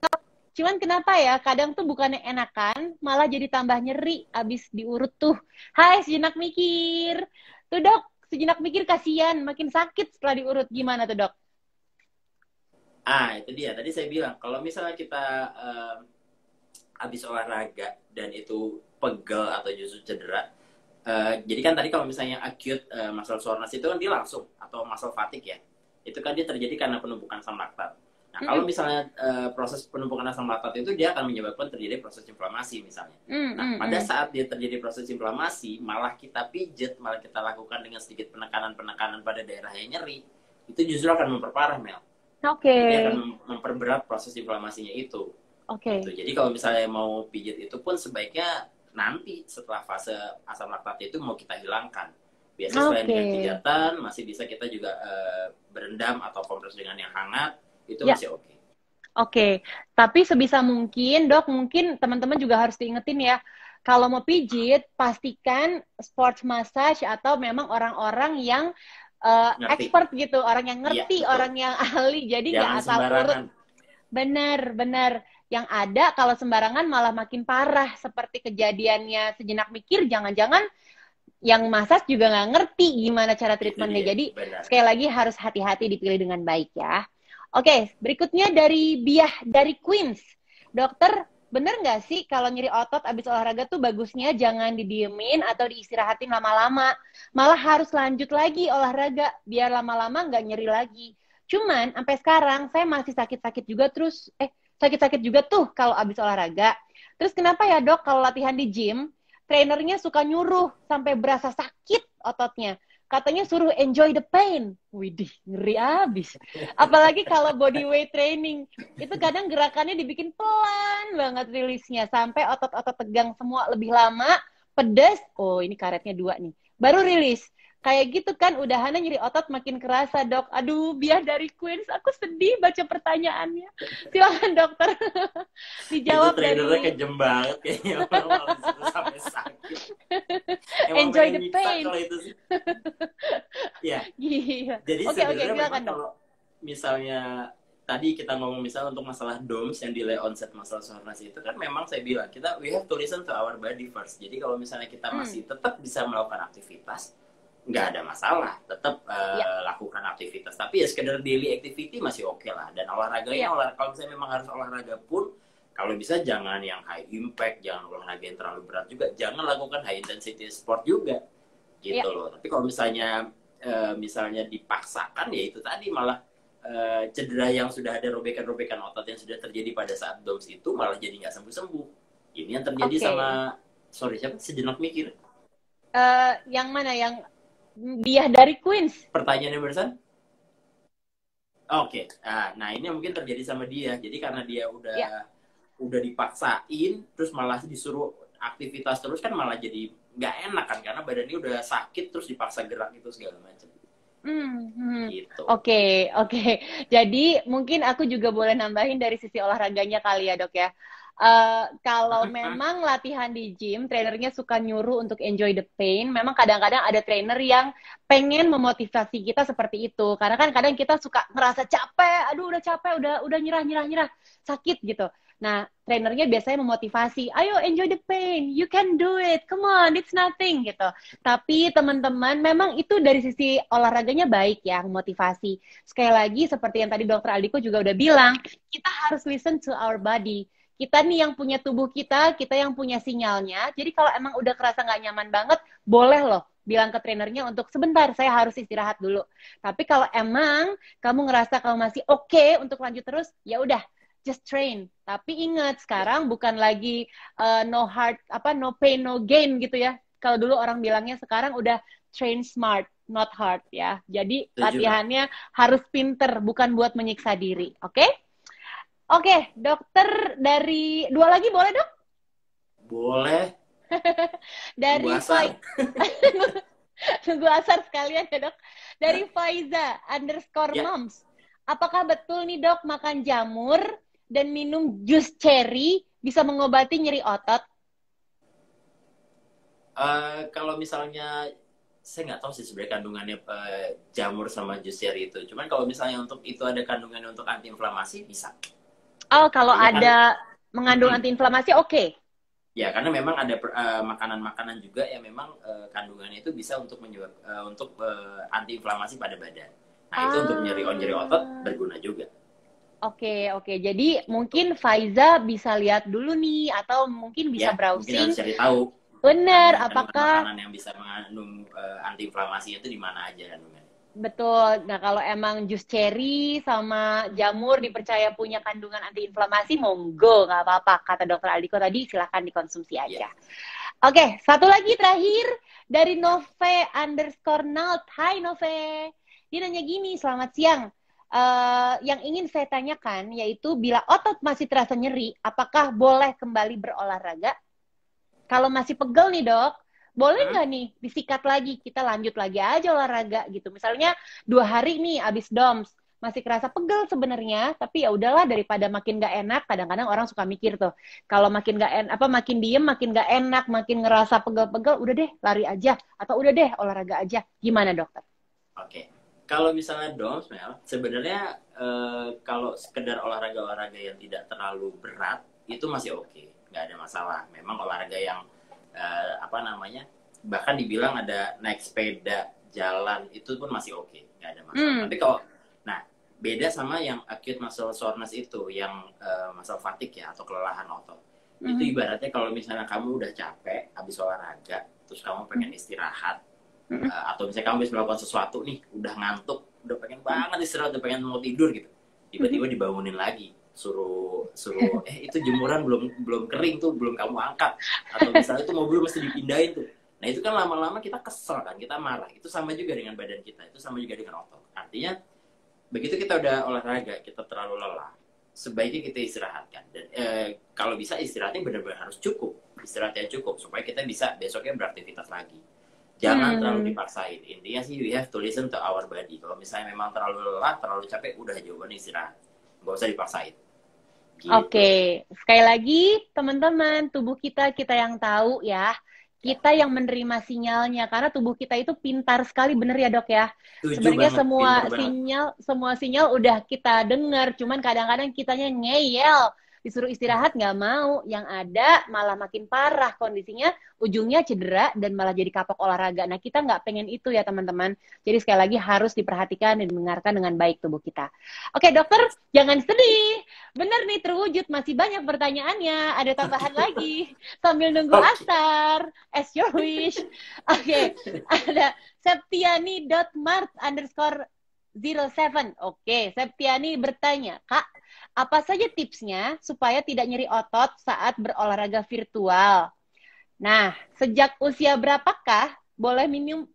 Cuman kenapa ya, kadang tuh bukannya enakan, malah jadi tambah nyeri abis diurut tuh. Hai, sejenak mikir. Tuh dok, sejenak mikir kasihan, makin sakit setelah diurut. Gimana tuh dok? Itu dia. Tadi saya bilang, kalau misalnya kita habis olahraga dan itu pegel atau justru cedera, jadi kan tadi kalau misalnya acute muscle soreness itu kan dia langsung, atau muscle fatigue ya, itu kan dia terjadi karena penumpukan asam laktat. Nah, kalau misalnya proses penumpukan asam laktat itu dia akan menyebabkan terjadi proses inflamasi misalnya. Nah, pada saat dia terjadi proses inflamasi, malah kita pijet, malah kita lakukan dengan sedikit penekanan-penekanan pada daerah yang nyeri, itu justru akan memperparah, Mel. Oke. Jadi akan memperberat proses inflamasinya itu. Oke. Gitu. Jadi kalau misalnya mau pijit itu pun sebaiknya nanti setelah fase asam laktat itu mau kita hilangkan. Biasanya selain dengan pijatan, masih bisa kita juga berendam atau kompres dengan yang hangat, itu masih oke. Oke, tapi sebisa mungkin dok, mungkin teman-teman juga harus diingetin ya, kalau mau pijit, pastikan sports massage atau memang orang-orang yang expert gitu, orang yang ngerti, orang yang ahli, jadi nggak asal urut. Benar. Yang ada kalau sembarangan malah makin parah, seperti kejadiannya sejenak mikir, jangan-jangan yang massage juga nggak ngerti gimana cara treatmentnya. Jadi sekali lagi harus hati-hati dipilih dengan baik ya. Oke, berikutnya dari Biah dari Queens. Dokter, bener nggak sih kalau nyeri otot abis olahraga tuh bagusnya jangan didiemin atau diistirahatin lama-lama. Malah harus lanjut lagi olahraga biar lama-lama nggak nyeri lagi. Cuman sampai sekarang saya masih sakit-sakit juga terus, sakit-sakit juga tuh kalau abis olahraga. Terus kenapa ya dok kalau latihan di gym, trainernya suka nyuruh sampai berasa sakit ototnya. Katanya suruh enjoy the pain. Widih, ngeri abis. Apalagi kalau body weight training. Itu kadang gerakannya dibikin pelan banget rilisnya. Sampai otot-otot tegang semua lebih lama. Pedas. Oh, ini karetnya 2 nih. Baru rilis. Kayak gitu kan, udahannya nyeri otot makin kerasa, dok. Aduh, biar dari Queens. Aku sedih baca pertanyaannya. Silakan dokter. Dijawab itu trainernya dari... kejem banget kayaknya. Malah disuruh sampai sakit. Emang Enjoy pengen the nyiksa pain. kalau itu sih. Ya, Gila. jadi Oke, sebenarnya silakan memang dok. kalau misalnya tadi kita ngomong misal untuk masalah DOMS yang delay onset muscle soreness itu kan memang saya bilang kita we have to listen to our body first. Jadi kalau misalnya kita masih tetap bisa melakukan aktivitas, nggak ada masalah, tetap lakukan aktivitas. Tapi ya sekedar daily activity masih oke lah. Dan olahraganya, kalau misalnya memang harus olahraga pun, kalau bisa jangan yang high impact, jangan olahraga yang terlalu berat juga, jangan lakukan high intensity sport juga, gitu loh. Tapi kalau misalnya dipaksakan, ya itu tadi malah cedera yang sudah ada robekan-robekan otot yang sudah terjadi pada saat DOMS itu malah jadi nggak sembuh-sembuh. Ini yang terjadi sama, siapa? Sejenak mikir. Yang mana? Yang dia dari Queens. Pertanyaannya barusan? Oke. Nah ini mungkin terjadi sama dia. Jadi karena dia udah dipaksain, terus malah disuruh aktivitas terus kan malah jadi nggak enak kan, karena badannya udah sakit terus dipaksa gerak itu segala macam. Gitu. Oke. Jadi mungkin aku juga boleh nambahin dari sisi olahraganya kali ya dok ya. Kalau memang latihan di gym, trainernya suka nyuruh untuk enjoy the pain. Memang kadang-kadang ada trainer yang pengen memotivasi kita seperti itu. Karena kan kadang kita suka ngerasa capek, aduh udah capek, udah nyerah, sakit gitu. Nah, trainernya biasanya memotivasi, ayo enjoy the pain, you can do it, come on, it's nothing gitu. Tapi teman-teman, memang itu dari sisi olahraganya baik ya, motivasi. Sekali lagi, seperti yang tadi Dokter Aldiko juga udah bilang, kita harus listen to our body. Kita nih yang punya tubuh kita yang punya sinyalnya. Jadi kalau emang udah kerasa nggak nyaman banget, boleh loh bilang ke trainernya untuk sebentar, saya harus istirahat dulu. Tapi kalau emang kamu ngerasa kamu masih oke untuk lanjut terus, ya udah, just train. Tapi ingat sekarang bukan lagi no pain no gain gitu ya. Kalau dulu orang bilangnya, sekarang udah train smart, not hard ya. Jadi latihannya harus pinter, bukan buat menyiksa diri. Oke? Oke, dokter dari 2 lagi boleh dok? Boleh. Dari Tunggu asar sekalian ya dok. Dari Faiza_moms. Apakah betul nih dok, makan jamur dan minum jus cherry bisa mengobati nyeri otot? Kalau misalnya saya nggak tahu sih sebenarnya kandungannya jamur sama jus cherry itu. Cuman kalau misalnya untuk itu ada kandungannya untuk antiinflamasi, bisa. Oh, kalau ada mengandung antiinflamasi, oke. Ya, karena memang ada makanan-makanan juga yang memang kandungannya itu bisa untuk antiinflamasi pada badan. Nah, itu untuk nyeri otot berguna juga. Oke. Jadi mungkin Faiza bisa lihat dulu nih, atau mungkin bisa browsing. Mungkin harus cari tahu. Benar, apakah makanan yang bisa mengandung antiinflamasi itu di mana aja kandungannya. Betul. Nah, kalau emang jus cherry sama jamur dipercaya punya kandungan antiinflamasi, monggo, nggak apa-apa. Kata Dokter Aldiko tadi, silahkan dikonsumsi aja. Oke, satu lagi terakhir dari Nove_Naut. Hai Nove. Dia nanya gini, selamat siang. Yang ingin saya tanyakan yaitu bila otot masih terasa nyeri, apakah boleh kembali berolahraga? Kalau masih pegel nih dok, boleh nggak nih disikat lagi, kita lanjut lagi aja olahraga gitu. Misalnya 2 hari nih abis DOMS, masih kerasa pegel sebenarnya, tapi ya udahlah daripada makin nggak enak. Kadang-kadang orang suka mikir tuh, kalau makin nggak enak, makin diem, makin nggak enak, makin ngerasa pegel-pegel, udah deh lari aja, atau udah deh olahraga aja. Gimana dokter? Oke. Kalau misalnya DOMS, Mel, sebenarnya kalau sekedar olahraga yang tidak terlalu berat, itu masih oke, nggak ada masalah. Memang olahraga yang bahkan dibilang ada naik sepeda, jalan, itu pun masih oke, nggak ada masalah. Tapi kalau, beda sama yang acute muscle soreness itu, yang muscle fatigue ya, atau kelelahan otot. Itu ibaratnya kalau misalnya kamu udah capek habis olahraga, terus kamu pengen istirahat, atau misalnya kamu habis melakukan sesuatu nih, udah ngantuk, udah pengen banget istirahat, udah pengen mau tidur gitu, tiba-tiba dibangunin lagi, suruh itu jemuran belum kering tuh, belum kamu angkat, atau misalnya itu mobil mesti dipindahin tuh. Nah itu kan lama-lama kita kesel kan, kita marah. Itu sama juga dengan badan kita, itu sama juga dengan otot. Artinya begitu kita udah olahraga, kita terlalu lelah, sebaiknya kita istirahatkan. Dan kalau bisa istirahatnya benar-benar harus cukup, istirahatnya cukup supaya kita bisa besoknya beraktivitas lagi. Jangan terlalu dipaksain. Intinya sih we have to listen to our body. Kalau misalnya memang terlalu lelah, terlalu capek, udah jawabannya istirahat. Nggak usah dipaksain. Gitu. Oke, sekali lagi teman-teman, tubuh kita yang tahu ya. Kita yang menerima sinyalnya, karena tubuh kita itu pintar sekali, bener ya dok ya. Sebenarnya semua sinyal udah kita dengar, cuman kadang-kadang kitanya ngeyel, disuruh istirahat nggak mau, yang ada malah makin parah kondisinya, ujungnya cedera dan malah jadi kapok olahraga. Nah kita nggak pengen itu ya teman-teman. Jadi sekali lagi harus diperhatikan dan didengarkan dengan baik tubuh kita. Oke dokter, jangan sedih. Bener nih terwujud, masih banyak pertanyaannya, ada tambahan lagi sambil nunggu asar, as your wish. Oke, ada septiani.mart_07. Oke, Septiani bertanya, Kak, apa saja tipsnya supaya tidak nyeri otot saat berolahraga virtual? Nah, sejak usia berapakah boleh minum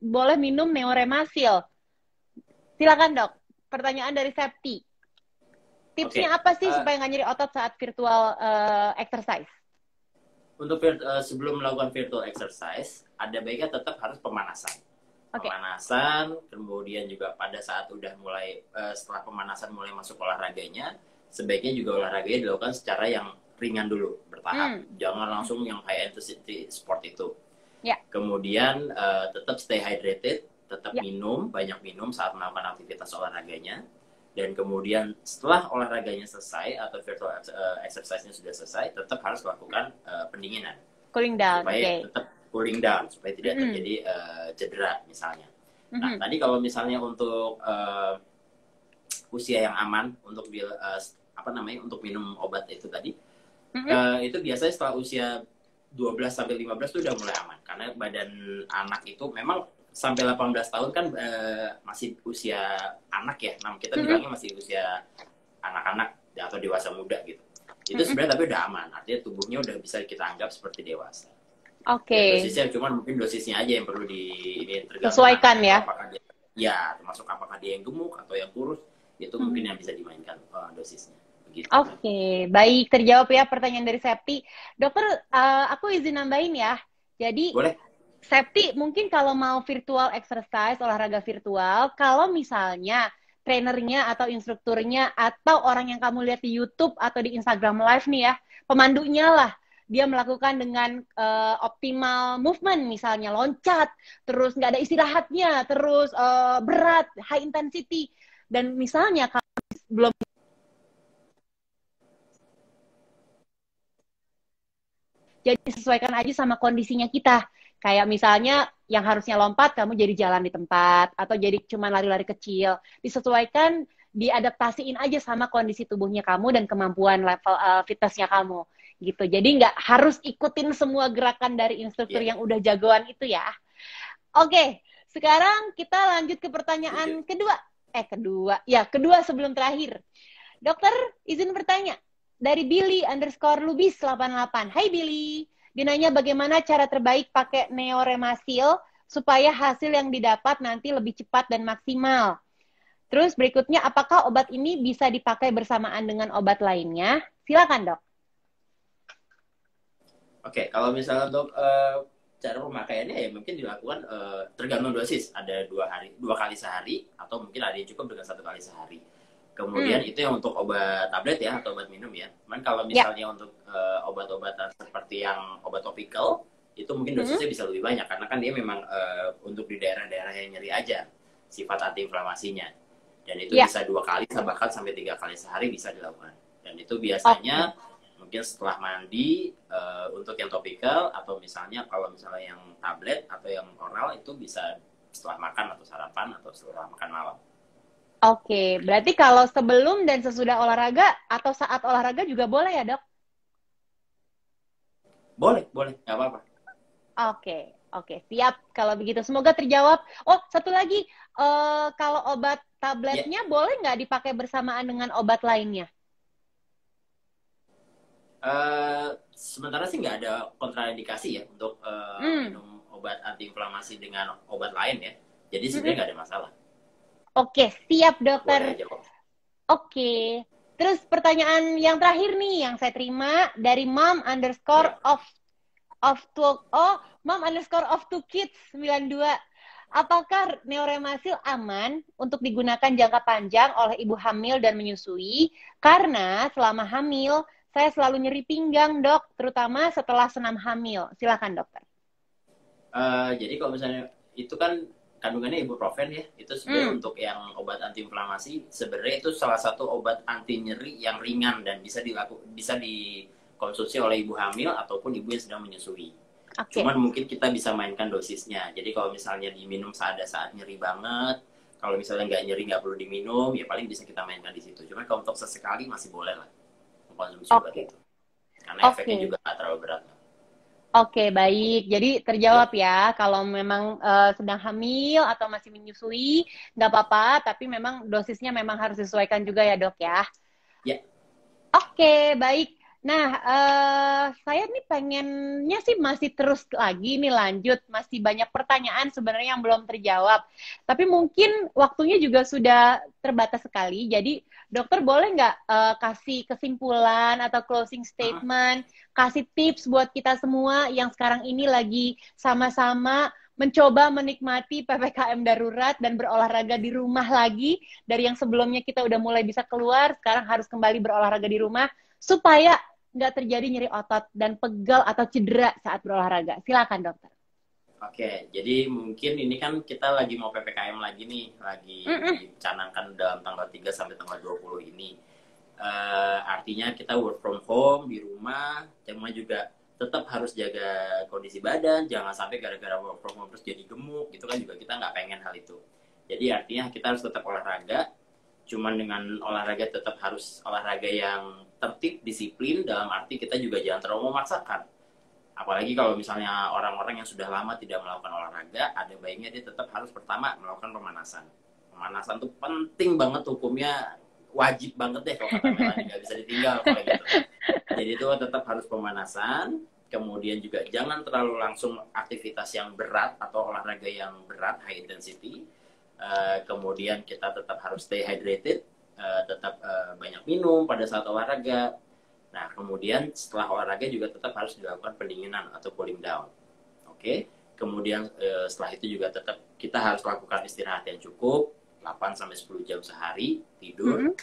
Neoremasil? Silakan dok, pertanyaan dari Septi. Tipsnya apa sih supaya nggak nyeri otot saat virtual exercise? Untuk sebelum melakukan virtual exercise, ada baiknya tetap harus pemanasan. Pemanasan, kemudian juga pada saat udah mulai, setelah pemanasan mulai masuk olahraganya, sebaiknya juga olahraganya dilakukan secara yang ringan dulu, bertahap. Jangan langsung yang high intensity sport itu. Kemudian tetap stay hydrated, tetap banyak minum saat melakukan aktivitas olahraganya. Dan kemudian setelah olahraganya selesai atau virtual exercise-nya sudah selesai, tetap harus melakukan pendinginan. Cooling down, supaya tetap cooling down, supaya tidak terjadi cedera misalnya. Nah, tadi kalau misalnya untuk usia yang aman untuk untuk minum obat itu tadi, itu biasanya setelah usia 12-15 itu udah mulai aman. Karena badan anak itu memang sampai 18 tahun kan masih usia anak ya. Nah, kita bilangnya masih usia anak-anak atau dewasa muda gitu. Itu sebenarnya tapi udah aman. Artinya tubuhnya udah bisa kita anggap seperti dewasa. Dosisnya cuma mungkin dosisnya aja yang perlu disesuaikan ya. Termasuk apakah dia yang gemuk atau yang kurus, itu mungkin yang bisa dimainkan dosisnya. Oke, baik, terjawab ya pertanyaan dari Septi. Dokter, aku izin nambahin ya. Jadi boleh. Septi, mungkin kalau mau virtual exercise, olahraga virtual, kalau misalnya trainernya atau instrukturnya atau orang yang kamu lihat di YouTube atau di Instagram Live nih ya, pemandunya lah, dia melakukan dengan optimal movement, misalnya loncat, terus nggak ada istirahatnya, terus berat, high intensity, dan misalnya kalau belum jadi sesuaikan aja sama kondisinya kita. Kayak misalnya yang harusnya lompat, kamu jadi jalan di tempat, atau jadi cuma lari-lari kecil. Disesuaikan, diadaptasiin aja sama kondisi tubuhnya kamu dan kemampuan level fitnessnya kamu. Gitu. Jadi nggak harus ikutin semua gerakan dari instruktur yang udah jagoan itu ya. Oke, sekarang kita lanjut ke pertanyaan kedua sebelum terakhir. Dokter, izin bertanya. Dari Billy_Lubis88. Hai Billy. Dinanya bagaimana cara terbaik pakai Neoremasil supaya hasil yang didapat nanti lebih cepat dan maksimal. Terus berikutnya, apakah obat ini bisa dipakai bersamaan dengan obat lainnya? Silakan dok. Oke, kalau misalnya untuk cara pemakaiannya ya mungkin dilakukan tergantung dosis. Ada 2 kali sehari, atau mungkin ada yang cukup dengan 1 kali sehari. Kemudian itu yang untuk obat tablet ya, atau obat minum ya. Cuman kalau misalnya untuk obat-obatan seperti yang obat topikal, itu mungkin dosisnya bisa lebih banyak. Karena kan dia memang untuk di daerah-daerah yang nyeri aja sifat antiinflamasinya. Dan itu bisa 2 kali, bahkan sampai 3 kali sehari bisa dilakukan. Dan itu biasanya mungkin setelah mandi untuk yang topikal, atau misalnya kalau misalnya yang tablet atau yang oral itu bisa setelah makan atau sarapan atau setelah makan malam. Oke, berarti kalau sebelum dan sesudah olahraga atau saat olahraga juga boleh ya dok? Boleh, nggak apa-apa. Oke, oke, siap kalau begitu. Semoga terjawab. Oh, satu lagi, kalau obat Ya, tabletnya boleh nggak dipakai bersamaan dengan obat lainnya? sementara sih nggak ada kontraindikasi ya untuk Hmm. minum obat antiinflamasi dengan obat lain ya. Jadi sebenarnya Mm-mm. nggak ada masalah. Oke, siap dokter. Boleh aja kok. Oke. Terus pertanyaan yang terakhir nih yang saya terima dari mom underscore Ya. of two, oh, mom underscore of two kids 92. Apakah Neoremasil aman untuk digunakan jangka panjang oleh ibu hamil dan menyusui? Karena selama hamil, saya selalu nyeri pinggang, dok, terutama setelah senam hamil. Silakan, dokter. Jadi kalau misalnya itu kan kandungannya ibuprofen ya, itu sebenarnya Hmm, untuk yang obat antiinflamasi sebenarnya itu salah satu obat anti nyeri yang ringan dan bisa dikonsumsi oleh ibu hamil ataupun ibu yang sedang menyusui. oke. Cuman mungkin kita bisa mainkan dosisnya. Jadi kalau misalnya diminum saat nyeri banget, kalau misalnya nggak nyeri nggak perlu diminum, ya paling bisa kita mainkan di situ. Cuman kalau untuk sesekali masih boleh lah mengkonsumsi obat Oke. itu, karena efeknya Oke. juga nggak terlalu berat. Oke, baik. Jadi Ya, terjawab ya, kalau memang sedang hamil atau masih menyusui, nggak apa-apa, tapi memang dosisnya memang harus disesuaikan juga ya, dok ya. ya. Oke, baik. Nah, saya nih pengennya sih masih terus lagi nih lanjut. Masih banyak pertanyaan sebenarnya yang belum terjawab. Tapi mungkin waktunya juga sudah terbatas sekali. Jadi, dokter boleh nggak kasih kesimpulan atau closing statement, kasih tips buat kita semua yang sekarang ini lagi sama-sama mencoba menikmati PPKM darurat dan berolahraga di rumah lagi dari yang sebelumnya kita udah mulai bisa keluar, sekarang harus kembali berolahraga di rumah supaya nggak terjadi nyeri otot dan pegal atau cedera saat berolahraga. Silakan dokter. Oke, jadi mungkin ini kan kita lagi mau PPKM lagi nih, lagi Mm-mm. dicanangkan dalam tanggal 3 sampai tanggal 20 ini. Artinya kita work from home di rumah, cuma juga tetap harus jaga kondisi badan, jangan sampai gara-gara work from home terus jadi gemuk, gitu kan juga kita nggak pengen hal itu. Jadi artinya kita harus tetap olahraga, cuman dengan olahraga tetap harus olahraga yang tertib, disiplin, dalam arti kita juga jangan terlalu memaksakan. Apalagi kalau misalnya orang-orang yang sudah lama tidak melakukan olahraga, ada baiknya dia tetap harus pertama melakukan pemanasan. Pemanasan tuh penting banget, hukumnya wajib banget deh kalau kata Melanie, nggak bisa ditinggal kalau gitu. Jadi itu tetap harus pemanasan, kemudian juga jangan terlalu langsung aktivitas yang berat atau olahraga yang berat, high intensity. Kemudian kita tetap harus stay hydrated, tetap banyak minum pada saat olahraga. Nah, kemudian setelah olahraga juga tetap harus dilakukan pendinginan atau cooling down. Oke. Kemudian setelah itu juga tetap kita harus lakukan istirahat yang cukup, 8 sampai 10 jam sehari tidur. Mm-mm.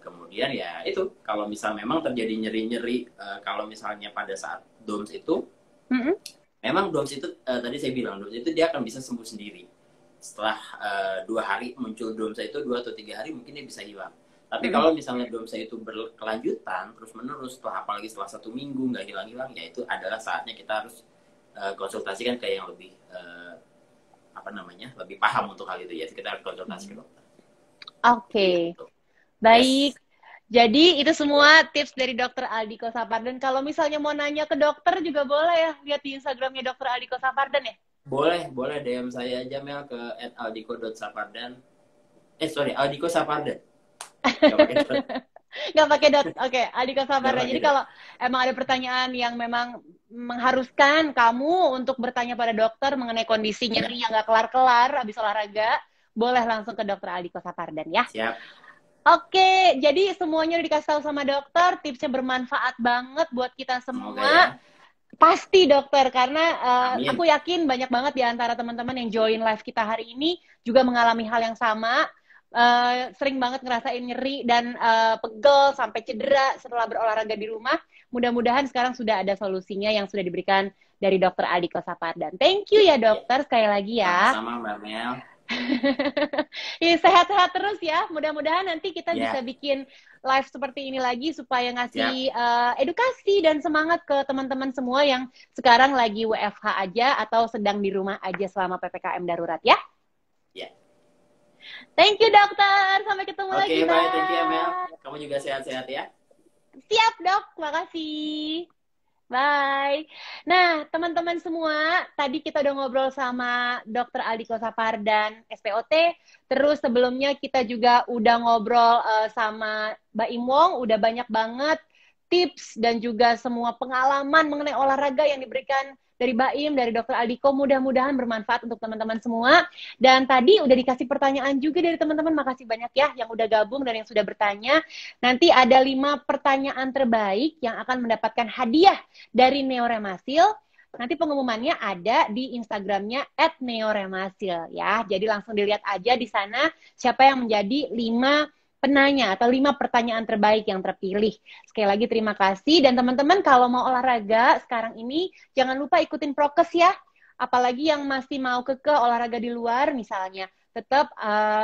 Kemudian ya itu, kalau misal memang terjadi nyeri-nyeri, kalau misalnya pada saat DOMS itu, Mm-mm. memang DOMS itu tadi saya bilang DOMS itu dia akan bisa sembuh sendiri. Setelah 2 hari muncul DOMS itu 2 atau 3 hari mungkin dia bisa hilang. Tapi Mm-mm. kalau misalnya DOMS itu berkelanjutan terus menerus, apalagi setelah 1 minggu nggak hilang-hilang, ya itu adalah saatnya kita harus konsultasikan ke yang lebih lebih paham untuk hal itu, ya kita harus konsultasi ke dokter. Seperti Oke, itu. baik. Yes. Jadi itu semua tips dari Dokter Aldiko Sapardan. Kalau misalnya mau nanya ke dokter juga boleh ya, lihat di Instagramnya Dokter Aldiko Sapardan ya. Boleh DM saya aja Mel ke @aldiko.sapardan. Sorry, Aldiko Sapardan. Gak pakai dot. Nggak pakai dot. Oke, Aldiko Gak Sapardan. pakai Jadi dot. kalau emang ada pertanyaan yang memang mengharuskan kamu untuk bertanya pada dokter mengenai kondisi nyeri yang nggak kelar-kelar habis olahraga, boleh langsung ke Dokter Aldiko Sapardan ya. Siap. Oke, jadi semuanya udah dikasih tahu sama dokter, tipsnya bermanfaat banget buat kita Semoga ya. semua. Pasti dokter, karena Amin. aku yakin banyak banget di antara teman-teman yang join live kita hari ini juga mengalami hal yang sama. Sering banget ngerasain nyeri dan pegel sampai cedera setelah berolahraga di rumah. Mudah-mudahan sekarang sudah ada solusinya yang sudah diberikan dari Dokter Aldiko Sapardan. Thank you ya dokter, sekali lagi ya. Sama-sama Mbak Mel. Ya, sehat-sehat terus ya. Mudah-mudahan nanti kita Ya. bisa bikin live seperti ini lagi supaya ngasih edukasi dan semangat ke teman-teman semua yang sekarang lagi WFH aja atau sedang di rumah aja selama PPKM darurat ya. Ya. Thank you dokter. Sampai ketemu lagi. Oke, bye. Thank you ya Mel. Kamu juga sehat-sehat ya. Siap dok. Makasih. Bye. Nah, teman-teman semua, tadi kita udah ngobrol sama Dr. Aldiko Sapardan, SPOT. Terus sebelumnya kita juga udah ngobrol sama Mbak Imwong, udah banyak banget tips dan juga semua pengalaman mengenai olahraga yang diberikan dari Mbak Im, dari Dr. Aldiko. Mudah-mudahan bermanfaat untuk teman-teman semua. Dan tadi udah dikasih pertanyaan juga dari teman-teman. Makasih banyak ya yang udah gabung dan yang sudah bertanya. Nanti ada 5 pertanyaan terbaik yang akan mendapatkan hadiah dari Neoremasil. Nanti pengumumannya ada di Instagramnya @neoremasil ya. Jadi langsung dilihat aja di sana siapa yang menjadi 5 penanya atau 5 pertanyaan terbaik yang terpilih. Sekali lagi terima kasih. Dan teman-teman kalau mau olahraga sekarang ini jangan lupa ikutin prokes ya. Apalagi yang masih mau olahraga di luar misalnya. Tetap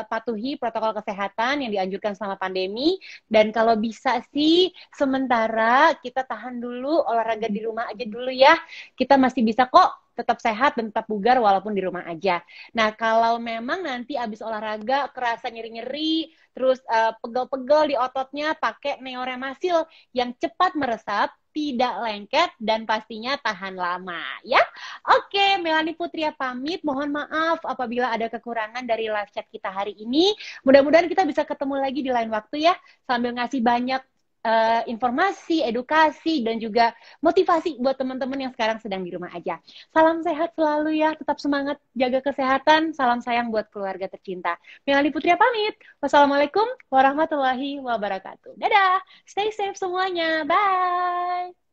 patuhi protokol kesehatan yang dianjurkan selama pandemi. Dan kalau bisa sih sementara kita tahan dulu olahraga di rumah aja dulu ya. Kita masih bisa kok tetap sehat dan tetap bugar walaupun di rumah aja. Nah, kalau memang nanti abis olahraga kerasa nyeri-nyeri, terus pegel-pegel di ototnya, pakai Neoremasil yang cepat meresap, tidak lengket, dan pastinya tahan lama. Ya, oke, Melanie Putria pamit. Mohon maaf apabila ada kekurangan dari live chat kita hari ini. Mudah-mudahan kita bisa ketemu lagi di lain waktu ya, sambil ngasih banyak informasi, edukasi, dan juga motivasi buat teman-teman yang sekarang sedang di rumah aja. Salam sehat selalu ya, tetap semangat, jaga kesehatan, salam sayang buat keluarga tercinta. Melanie Putria pamit. Wassalamualaikum warahmatullahi wabarakatuh. Dadah, stay safe semuanya, bye!